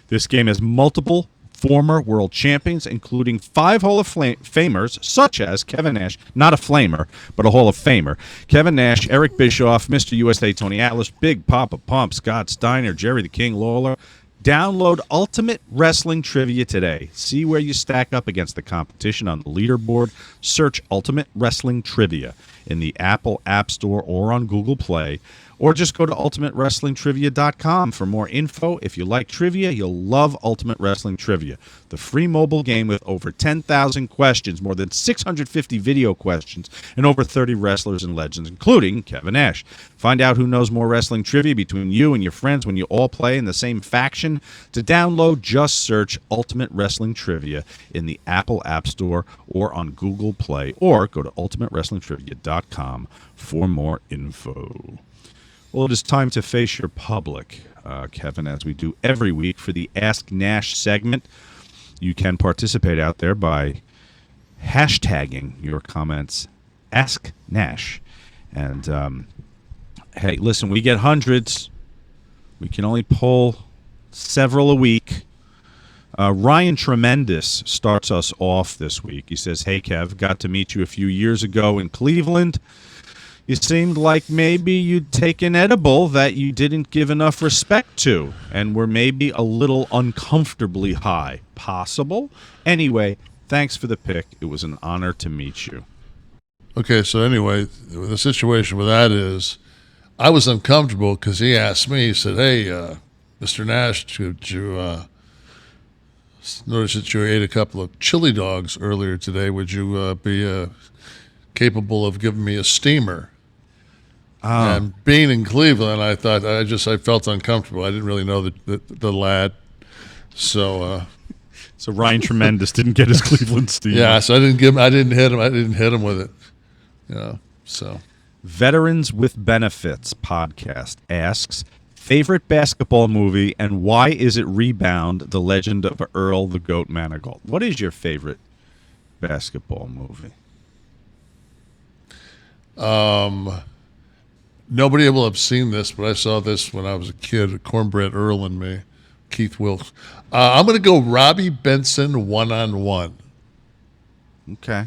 This game has multiple former world champions, including 5 Hall of Famers, such as Kevin Nash, not a flamer, but a Hall of Famer, Kevin Nash, Eric Bischoff, Mr. USA Tony Atlas, Big Papa Pump, Scott Steiner, Jerry the King Lawler. Download Ultimate Wrestling Trivia today. See where you stack up against the competition on the leaderboard. Search Ultimate Wrestling Trivia in the Apple App Store or on Google Play. Or just go to ultimatewrestlingtrivia.com for more info. If you like trivia, you'll love Ultimate Wrestling Trivia, the free mobile game with over 10,000 questions, more than 650 video questions, and over 30 wrestlers and legends, including Kevin Nash. Find out who knows more wrestling trivia between you and your friends when you all play in the same faction. To download, just search Ultimate Wrestling Trivia in the Apple App Store or on Google Play, or go to ultimatewrestlingtrivia.com for more info. Well, it is time to face your public, Kevin, as we do every week for the Ask Nash segment. You can participate out there by hashtagging your comments, Ask Nash. And, hey, listen, we get hundreds. We can only pull several a week. Ryan Tremendous starts us off this week. He says, hey, Kev, got to meet you a few years ago in Cleveland. You seemed like maybe you'd take an edible that you didn't give enough respect to and were maybe a little uncomfortably high. Possible? Anyway, thanks for the pick. It was an honor to meet you. Okay, so anyway, the situation with that is I was uncomfortable because he asked me, he said, hey, Mr. Nash, did you notice that you ate a couple of chili dogs earlier today? Would you be capable of giving me a steamer? And being in Cleveland, I thought I felt uncomfortable. I didn't really know the lad, so Ryan Tremendous didn't get his Cleveland steamer. Yeah, so I didn't hit him with it. So Veterans with Benefits podcast asks, favorite basketball movie and why is it Rebound, The Legend of Earl the Goat Manigault? What is your favorite basketball movie? Nobody will have seen this, but I saw this when I was a kid, Cornbread Earl and me, Keith Wilkes. I'm going to go Robbie Benson one-on-one. Okay.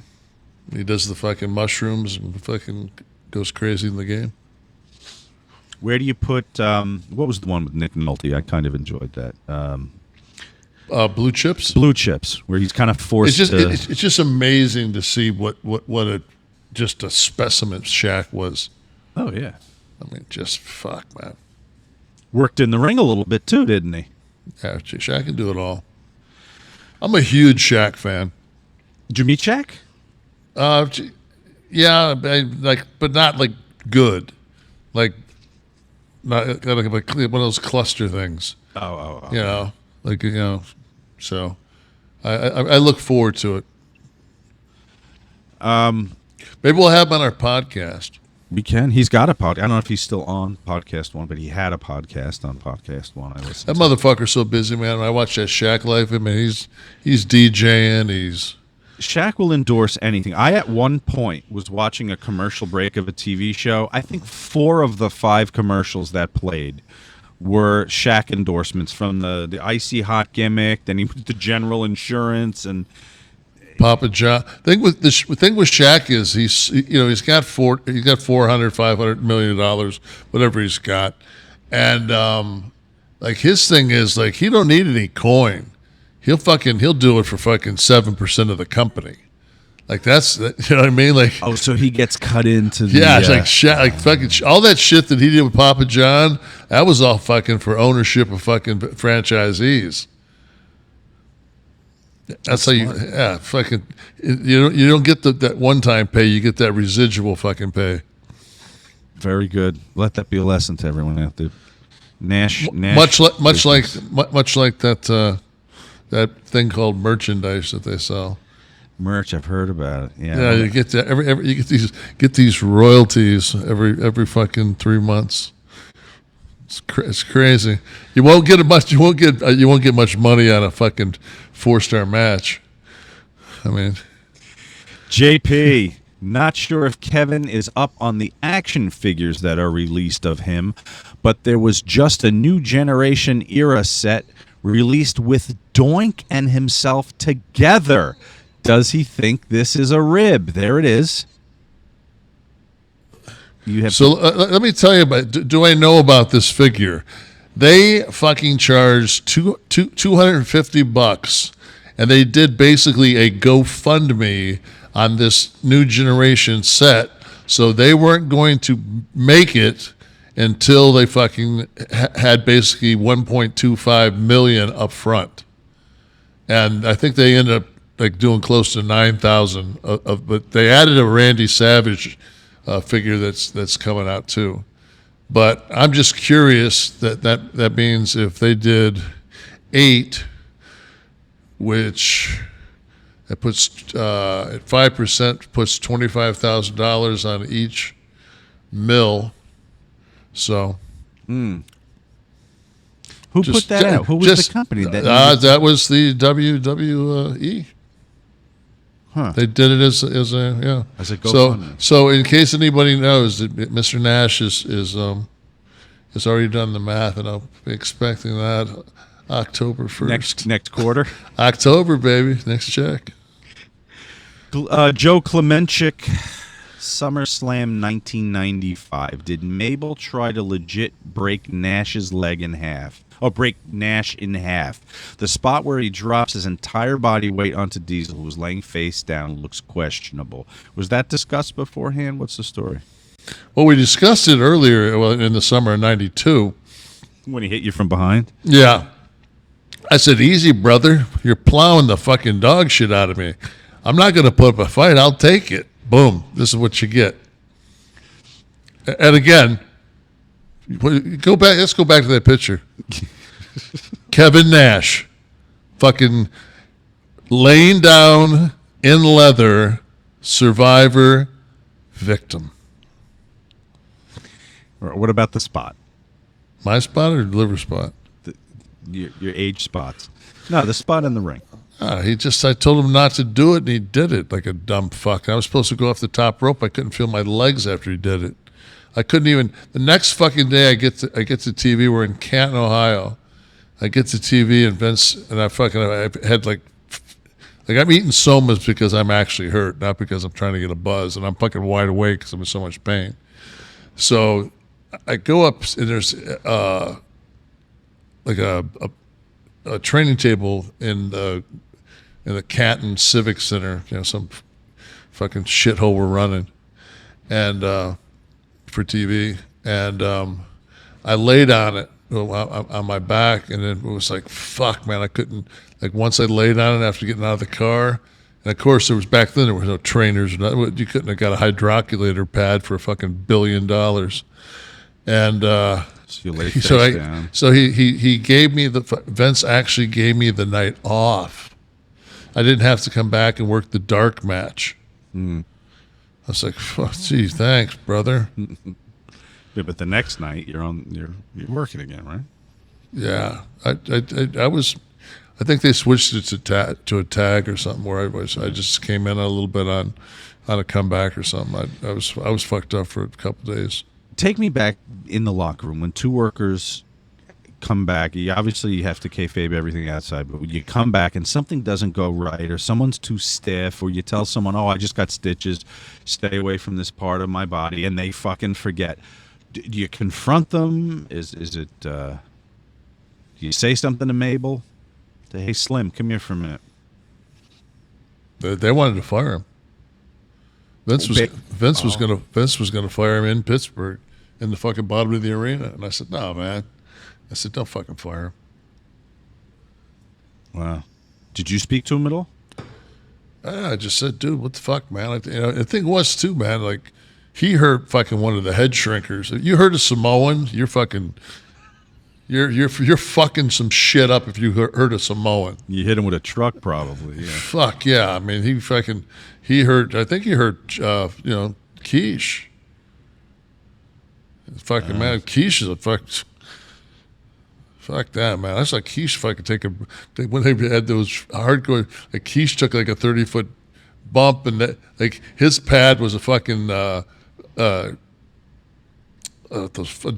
He does the fucking mushrooms and fucking goes crazy in the game. Where do you put, what was the one with Nick Nolte? I kind of enjoyed that. Blue Chips? Blue Chips, where he's kind of forced it's just amazing to see what just a specimen Shaq was. Oh, yeah. I mean, just fuck, man. Worked in the ring a little bit, too, didn't he? Yeah, Shaq can do it all. I'm a huge Shaq fan. Did you meet Shaq? Yeah, but not like good, like not like one of those cluster things. Oh. You know, So, I look forward to it. Maybe we'll have him on our podcast. We can. He's got a podcast. I don't know if he's still on Podcast One, but he had a podcast on Podcast One. I listened. That motherfucker's so busy, man. When I watch that Shaq life, I mean, he's DJing. Shaq will endorse anything. I, at one point, was watching a commercial break of a TV show. I think 4 of the 5 commercials that played were Shaq endorsements, from the Icy Hot gimmick, then he went to General Insurance and Papa John. The thing with Shaq is he's got $400-500 million, whatever he's got, and like his thing is like he don't need any coin. He'll do it for fucking 7% of the company. Like that's, you know what I mean? Like, oh, so he gets cut into the it's like Shaq, like fucking all that shit that he did with Papa John. That was all fucking for ownership of fucking franchisees. That's how fucking you don't get that one time pay. You get that residual fucking pay. Very good. Let that be a lesson to everyone out there. Nash much like that thing called merchandise that they sell. Merch, I've heard about it. Yeah, you get that you get these royalties every fucking 3 months. It's crazy. You won't get much money on a fucking 4-star match. I mean, JP, not sure if Kevin is up on the action figures that are released of him, but there was just a new generation era set released with Doink and himself together. Does he think this is a rib? There it is. Let me tell you about. Do I know about this figure? They fucking charged $250, and they did basically a GoFundMe on this new generation set. So they weren't going to make it until they fucking had basically 1.25 million up front, and I think they ended up like doing close to 9,000 but they added a Randy Savage figure that's coming out too. But I'm just curious that means if they did 8, which it puts at 5% puts $25,000 on each mil. So who put that out? Who was the company that was the WWE. Huh. They did it as a GoFundMe. So in case anybody knows, that Mr. Nash has already done the math, and I'll be expecting that October 1st. Next quarter. October, baby. Next check. Joe Klemenchik, SummerSlam 1995. Did Mabel try to legit break Nash's leg in half? Or break Nash in half. The spot where he drops his entire body weight onto Diesel, who was laying face down, looks questionable. Was that discussed beforehand? What's the story? Well, we discussed it earlier in the summer of 92. When he hit you from behind? Yeah. I said, easy, brother. You're plowing the fucking dog shit out of me. I'm not going to put up a fight. I'll take it. Boom. This is what you get. And again, go back. Let's go back to that picture. Kevin Nash, fucking laying down in leather, survivor, victim. Or what about the spot? My spot or liver spot? Your age spots. No, the spot in the ring. I told him not to do it, and he did it like a dumb fuck. I was supposed to go off the top rope. I couldn't feel my legs after he did it. I couldn't even. The next fucking day, I get to TV. We're in Canton, Ohio. I get to TV, and Vince and I had like I'm eating somas because I'm actually hurt, not because I'm trying to get a buzz, and I'm fucking wide awake because I'm in so much pain. So I go up, and there's like a training table in the Canton Civic Center, some fucking shithole we're running, and for TV, and I laid on it on my back, and then it was like, fuck, man, I couldn't, like, once I laid on it after getting out of the car, and of course back then there was no trainers, you couldn't have got a hydroculator pad for a fucking $1 billion, and so he gave me Vince actually gave me the night off. I didn't have to come back and work the dark match. I was like, oh, gee, thanks, brother. Yeah, but the next night you're working again, right? Yeah, I was. I think they switched it to a tag or something where I just came in a little bit on a comeback or something. I was fucked up for a couple of days. Take me back in the locker room when two workers come back. You have to kayfabe everything outside, but when you come back and something doesn't go right, or someone's too stiff, or you tell someone, "Oh, I just got stitches, stay away from this part of my body," and they fucking forget. Do you confront them? Is it? Do you say something to Mabel? Say, "Hey, Slim, come here for a minute." They wanted to fire him. Vince was gonna fire him in Pittsburgh, in the fucking bottom of the arena, and I said, "No, man." I said, "Don't fucking fire him." Wow. Did you speak to him at all? I just said, "Dude, what the fuck, man?" The thing was too, man. Like, he hurt fucking one of the head shrinkers. If you hurt a Samoan, you're fucking some shit up. If you hurt a Samoan, You hit him with a truck, probably. Yeah. fuck yeah. I mean, he hurt. I think he hurt. Quiche. Fucking man, Quiche is a fuck. Fuck that, man. That's like Quiche fucking when they had those hardcore, like Quiche took like a 30-foot bump, and like his pad was a fucking a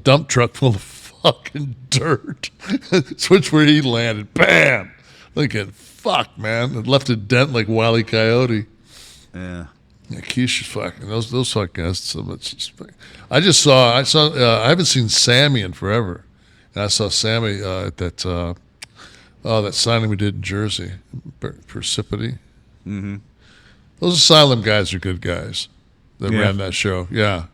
dump truck full of fucking dirt. Switch where he landed. Bam! Look at fuck, man. It left a dent like Wile E. Coyote. Yeah. Yeah, Quiche is fucking those fucking guys. So much. I haven't seen Sammy in forever. And I saw Sammy at that signing we did in Jersey, Precipity. Mm-hmm. Those Asylum guys are good guys that ran that show. Yeah,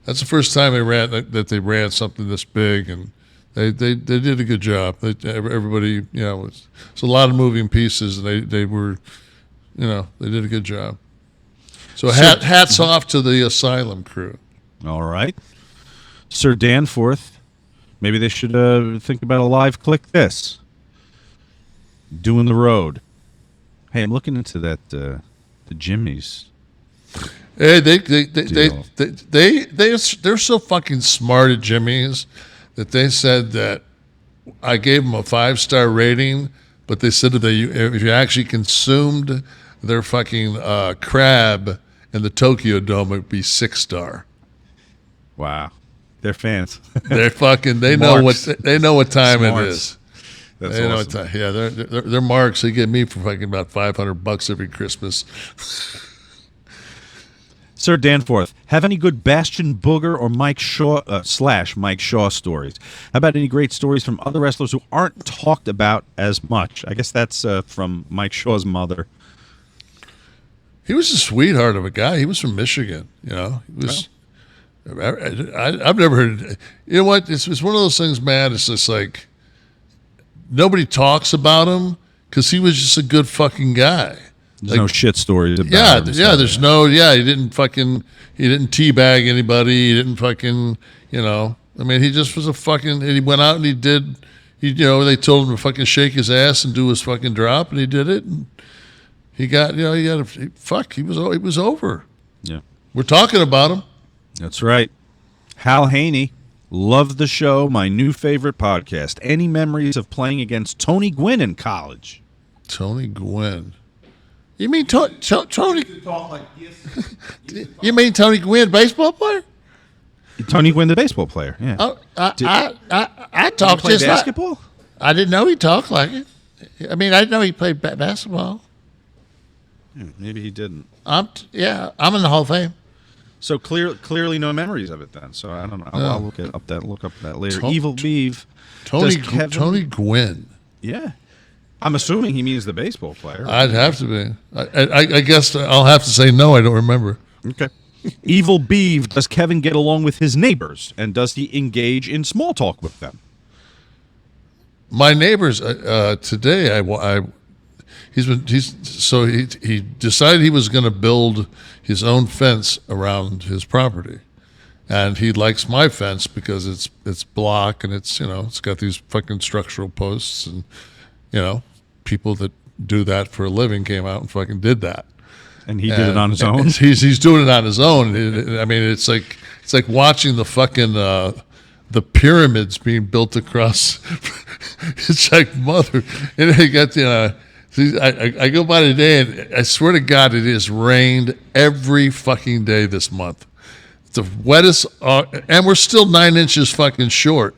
that's the first time they ran something this big, and they did a good job. Everybody, it's a lot of moving pieces, and they were, they did a good job. So hats off to the Asylum crew. All right, Sir Danforth. Maybe they should think about a live Kliq This. Doing the road. Hey, I'm looking into that the Jimmy's. Hey, they're so fucking smart at Jimmy's that they said that I gave them a 5-star rating, but they said that if you actually consumed their fucking crab in the Tokyo Dome, it'd be 6-star. Wow. They're fans. They're fucking. They know what time it is. That's they know awesome. what time. Yeah, they're marks. They get me for fucking about $500 every Christmas. Sir Danforth, have any good Bastion Booger or Mike Shaw Mike Shaw stories? How about any great stories from other wrestlers who aren't talked about as much? I guess that's from Mike Shaw's mother. He was a sweetheart of a guy. He was from Michigan. He was. I've never heard. You know what? It's one of those things, man. It's just like nobody talks about him because he was just a good fucking guy. There's no shit stories about him. There's no. Yeah, he didn't teabag anybody. He didn't fucking. I mean, he just was a fucking. And he went out and he did. They told him to fucking shake his ass and do his fucking drop, and he did it. And he got. He was over. Yeah, we're talking about him. That's right. Hal Haney, Love the show. My new favorite podcast. Any memories of playing against Tony Gwynn in college? Tony Gwynn. You mean Tony? You mean Tony Gwynn, baseball player? Tony Gwynn, the baseball player. Yeah. Oh, I Did he talked play just like. basketball? I didn't know he talked like it. I mean, I didn't know he played basketball. Maybe he didn't. I'm in the Hall of Fame. So clearly no memories of it then. So I don't know. I'll look up that later. Evil Beeve. Tony Gwynn. Yeah. I'm assuming he means the baseball player. I'd have to be. I guess I'll have to say no. I don't remember. Okay. Evil Beeve. Does Kevin get along with his neighbors, and does he engage in small talk with them? My neighbors today. He decided he was going to build his own fence around his property, and he likes my fence because it's block and it's got these fucking structural posts, and people that do that for a living came out and fucking did that. And he did it on his own. He's doing it on his own. I mean, it's like watching the fucking the pyramids being built across. It's like mother. And I got I go by today, and I swear to God, it has rained every fucking day this month. It's the wettest, and we're still 9 inches fucking short.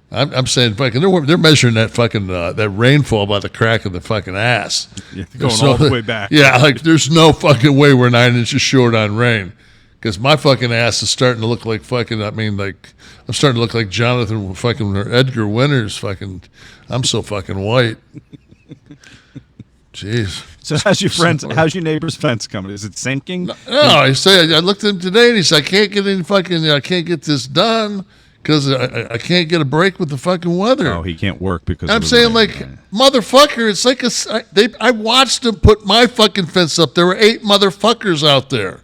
I'm saying fucking they're measuring that fucking that rainfall by the crack of the fucking ass. Yeah, going all the way back. Yeah, like there's no fucking way we're 9 inches short on rain, because my fucking ass is starting to look like fucking. I mean, like I'm starting to look like Jonathan fucking or Edgar Winters. Fucking, I'm so fucking white. Jeez. So how's your neighbor's fence coming? Is it sinking? No, I looked at him today, and he said, I can't get this done because I can't get a break with the fucking weather. Oh, he can't work because I'm saying, motherfucker, it's like I watched him put my fucking fence up. There were 8 motherfuckers out there.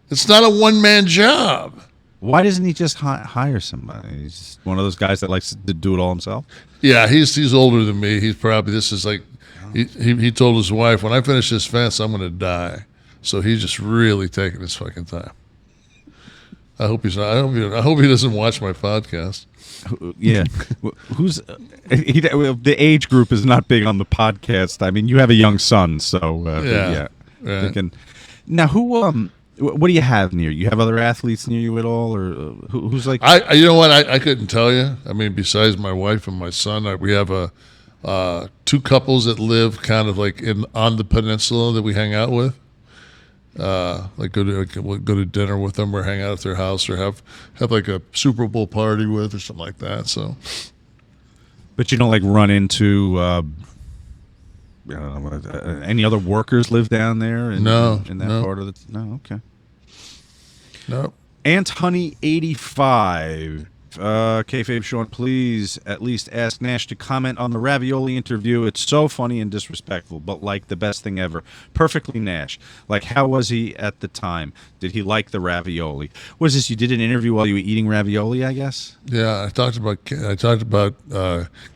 It's not a one-man job. Why doesn't he just hire somebody? He's one of those guys that likes to do it all himself. Yeah, he's older than me. He's probably, this is like, he told his wife, when I finish this fence, I'm going to die. So he's just really taking his fucking time. I hope he's not. I hope he doesn't watch my podcast. Yeah, who's the age group is not big on the podcast. I mean, you have a young son, so yeah. Right. Now, what do you have near you? You have other athletes near you at all, or who's like? You know what? I couldn't tell you. I mean, besides my wife and my son, we have 2 couples that live kind of like on the peninsula that we hang out with. Like we'll go to dinner with them or hang out at their house or have like a Super Bowl party with or something like that. So, but you don't like run into any other workers live down there? In that part of the no. Okay. No. Ant Honey 85. Kayfabe Sean, please at least ask Nash to comment on the Ravioli interview. It's so funny and disrespectful, but like the best thing ever. Perfectly Nash. Like, how was he at the time? Did he like the ravioli? Was this, you did an interview while you were eating ravioli, I guess? Yeah, I talked about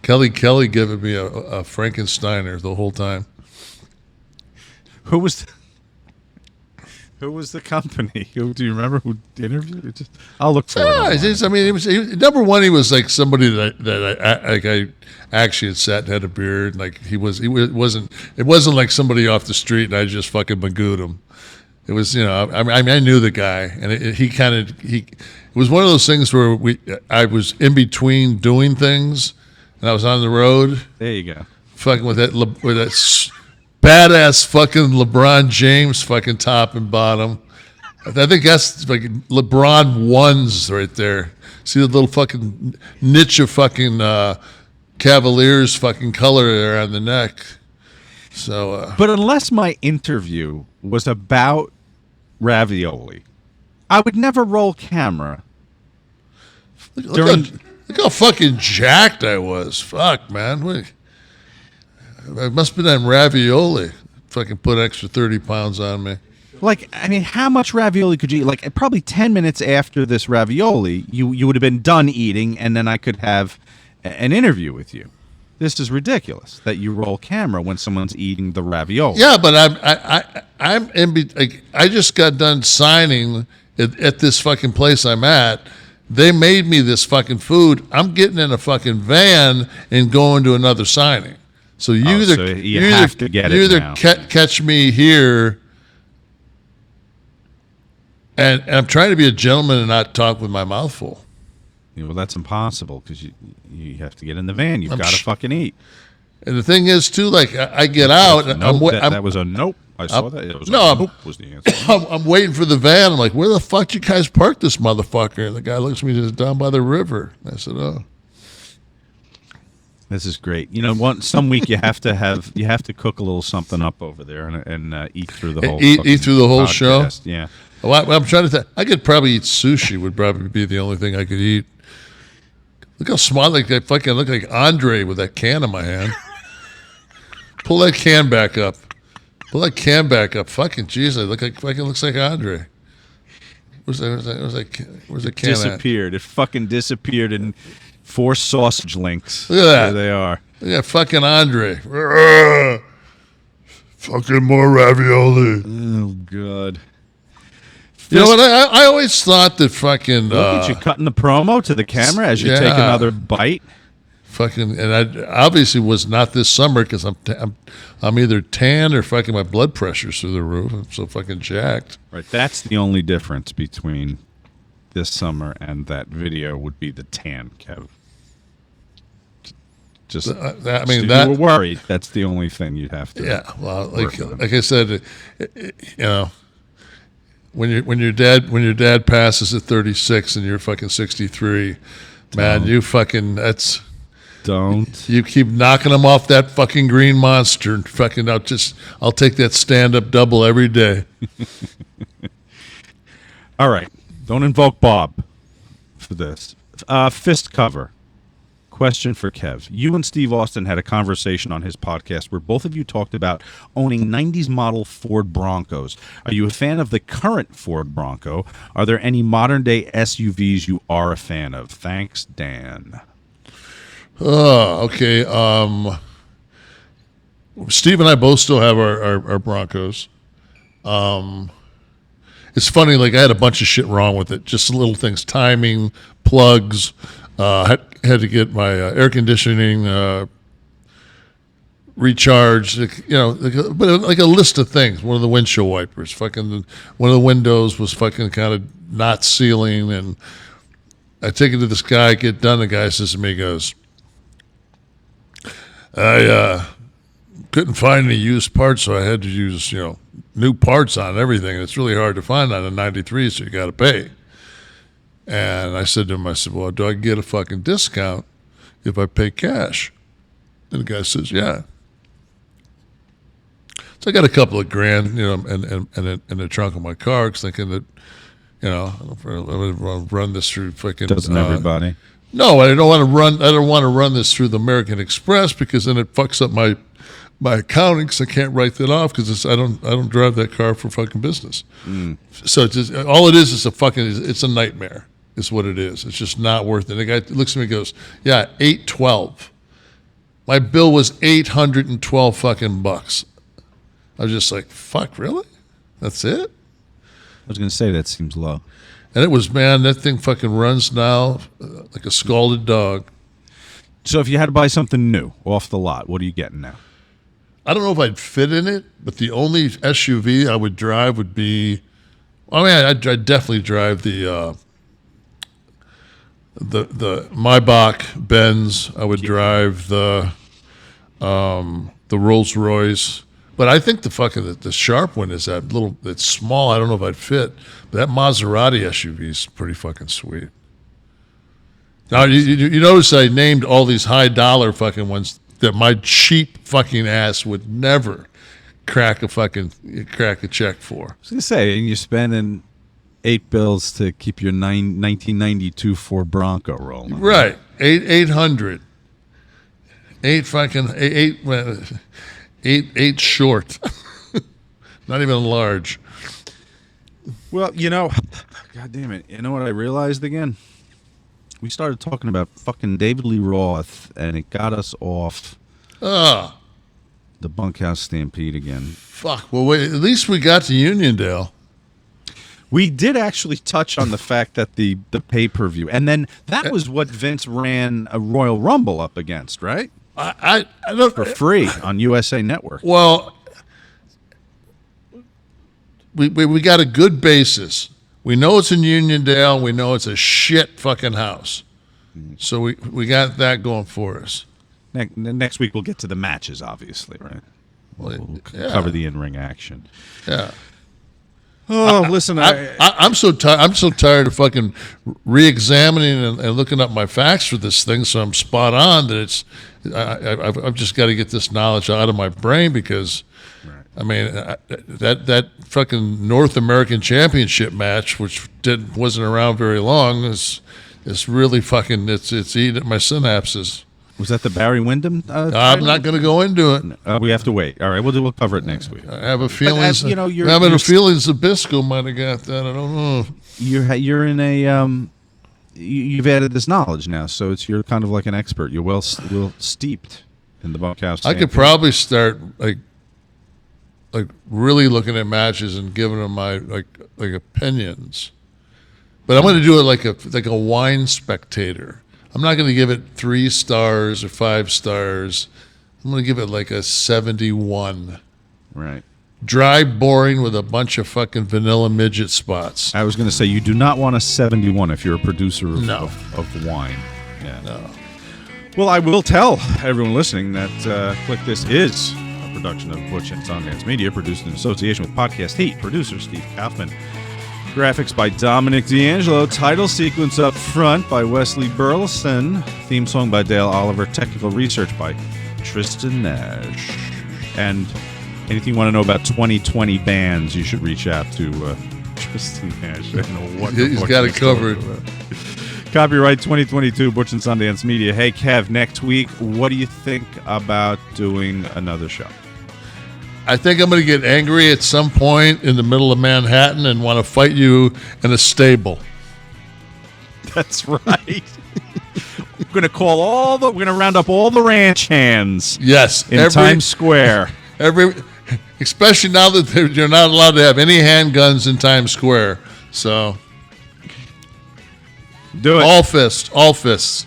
Kelly giving me a Frankensteiner the whole time. Who was the company? Do you remember who interviewed it? I'll look for it. I mean, number one, he was like somebody that I actually had sat and had a beer, and like it wasn't like somebody off the street and I just fucking magooed him. It was, I knew the guy, and it was one of those things where I was in between doing things, and I was on the road. There you go. Fucking with that badass fucking LeBron James fucking top and bottom. I think that's like LeBron ones right there. See the little fucking niche of fucking Cavaliers fucking color there on the neck. So, but unless my interview was about ravioli, I would never roll camera. Look how fucking jacked I was. Fuck, man. I must have been on ravioli. Fucking put extra 30 pounds on me. Like, I mean, how much ravioli could you eat? Like, probably 10 minutes after this ravioli, you would have been done eating, and then I could have an interview with you. This is ridiculous that you roll camera when someone's eating the ravioli. Yeah, but I just got done signing at this fucking place I'm at, They made me this fucking food. I'm getting in a fucking van and going to another signing. So you have to get it now. Catch me here, and I'm trying to be a gentleman and not talk with my mouth full. Yeah, well, that's impossible because you have to get in the van. You've got to fucking eat. And the thing is, too, like I get out. That was a nope. I saw that. It was nope was the answer. I'm waiting for the van. I'm like, where the fuck you guys park this motherfucker? And the guy looks at me just down by the river. I said, oh. This is great. You know, some week you have to cook a little something up over there and eat through the whole eat through the whole podcast. show. Yeah. Well, I'm trying to think. I could probably eat sushi. Would probably be the only thing I could eat. Look how small! Like I fucking look like Andre with that can in my hand. Pull that can back up. Fucking jeez, I look like fucking looks like Andre. Where's the can? Disappeared. It fucking disappeared in 4 sausage links. Look at that. There they are. Look at fucking Andre. Fucking more ravioli. Oh God. You know what? I always thought that fucking. Look at you cutting the promo to the camera as you take another bite. Fucking, and I obviously was not this summer because I'm either tan or fucking my blood pressure's through the roof. I'm so fucking jacked. Right. That's the only difference between this summer and that video would be the tan, Kev. Just, I mean, that you were worried. That's the only thing you'd have to. Yeah. Well, like I said, you know. When your dad passes at 36 and you're fucking 63, man, you fucking you keep knocking them off that fucking green monster and fucking I'll take that stand up double every day. All right, don't invoke Bob for this. Fist cover. Question for Kev. You and Steve Austin had a conversation on his podcast where both of you talked about owning 90s model Ford Broncos. Are you a fan of the current Ford Bronco? Are there any modern day SUVs you are a fan of? Thanks, Dan. Oh, okay. Steve and I both still have our Broncos. It's funny, like I had a bunch of shit wrong with it. Just little things, timing, plugs. Had to get my air conditioning recharged, like a list of things. One of the windshield wipers, fucking one of the windows was fucking kind of not sealing, and I take it to this guy, get done. The guy says to me, he goes, I couldn't find any used parts, so I had to use new parts on everything. It's really hard to find on a 93, so you got to pay. And I said to him, well, do I get a fucking discount if I pay cash? And the guy says, yeah. So I got a couple of grand, in the trunk of my car, thinking that, I'm going to run this through fucking. Doesn't everybody? No, I don't want to run this through the American Express because then it fucks up my accounting because I can't write that off because I don't drive that car for fucking business. So it's just, all it is it's a nightmare. Is what it is. It's just not worth it. The guy looks at me and goes, yeah, $812. My bill was $812 fucking bucks. I was just like, fuck, really? That's it? I was going to say that seems low. And it was, man, that thing fucking runs now like a scalded dog. So if you had to buy something new off the lot, what are you getting now? I don't know if I'd fit in it, but the only SUV I would drive would be, I'd definitely drive the Maybach Benz. I would drive the Rolls Royce, but I think the sharp one is that little. It's small. I don't know if I'd fit, but that Maserati SUV is pretty fucking sweet. Now you notice I named all these high dollar fucking ones that my cheap fucking ass would never crack a check for. I was gonna say, and you're spending $8 bills to keep your 1992 Ford Bronco rolling. Right. 800. Eight short. Not even large. Well, God damn it. You know what I realized again? We started talking about fucking David Lee Roth, and it got us off the Bunkhouse Stampede again. Fuck. Well, wait, at least we got to Uniondale. We did actually touch on the fact that the pay-per-view, and then that was what Vince ran a Royal Rumble up against, right? I don't, For free on USA Network. well, we got a good basis. We know it's in Uniondale. We know it's a shit fucking house. So we got that going for us. Next week we'll get to the matches, obviously, right? We'll yeah. cover the in-ring action. Yeah. Oh, listen, I'm so tired. I'm so tired of fucking re-examining and looking up my facts for this thing. So I'm spot on that it's. I've just got to get this knowledge out of my brain because, I mean, that fucking North American Championship match, which wasn't around very long, is really fucking. It's eating at my synapses. was that the Barry Windham? I'm not going to go into it. We have to wait. All right, we'll cover it next week. I have a feeling. you're having a feeling Zabisco might have got that. I don't know. You're in a you've added this knowledge now, so you're kind of like an expert. You're well steeped in the Bunkhouse I Stampede. could probably start like really looking at matches and giving them my like opinions, but I'm going to do it like a wine spectator. I'm not going to give it 3 stars or 5 stars. I'm going to give it like a 71. Right. Dry, boring with a bunch of fucking vanilla midget spots. I was going to say you do not want a 71 if you're a producer No. of wine. Yeah. No. Well, I will tell everyone listening that Kliq This is a production of Butch and Sundance Media, produced in association with Podcast Heat, producer Steve Kaufman, graphics by Dominic D'Angelo, title sequence up front by Wesley Burleson, theme song by Dale Oliver, technical research by Tristan Nash. And anything you want to know about 2020 bands, you should reach out to Tristan Nash. I don't know what He's got it covered. Copyright 2022, Butch and Sundance Media. Hey, Kev, next week, what do you think about doing another show? I think I'm going to get angry at some point in the middle of Manhattan and want to fight you in a stable. That's right. We're going to round up all the ranch hands. Yes. In Times Square. Especially now that you're not allowed to have any handguns in Times Square. So, Do it. all fists.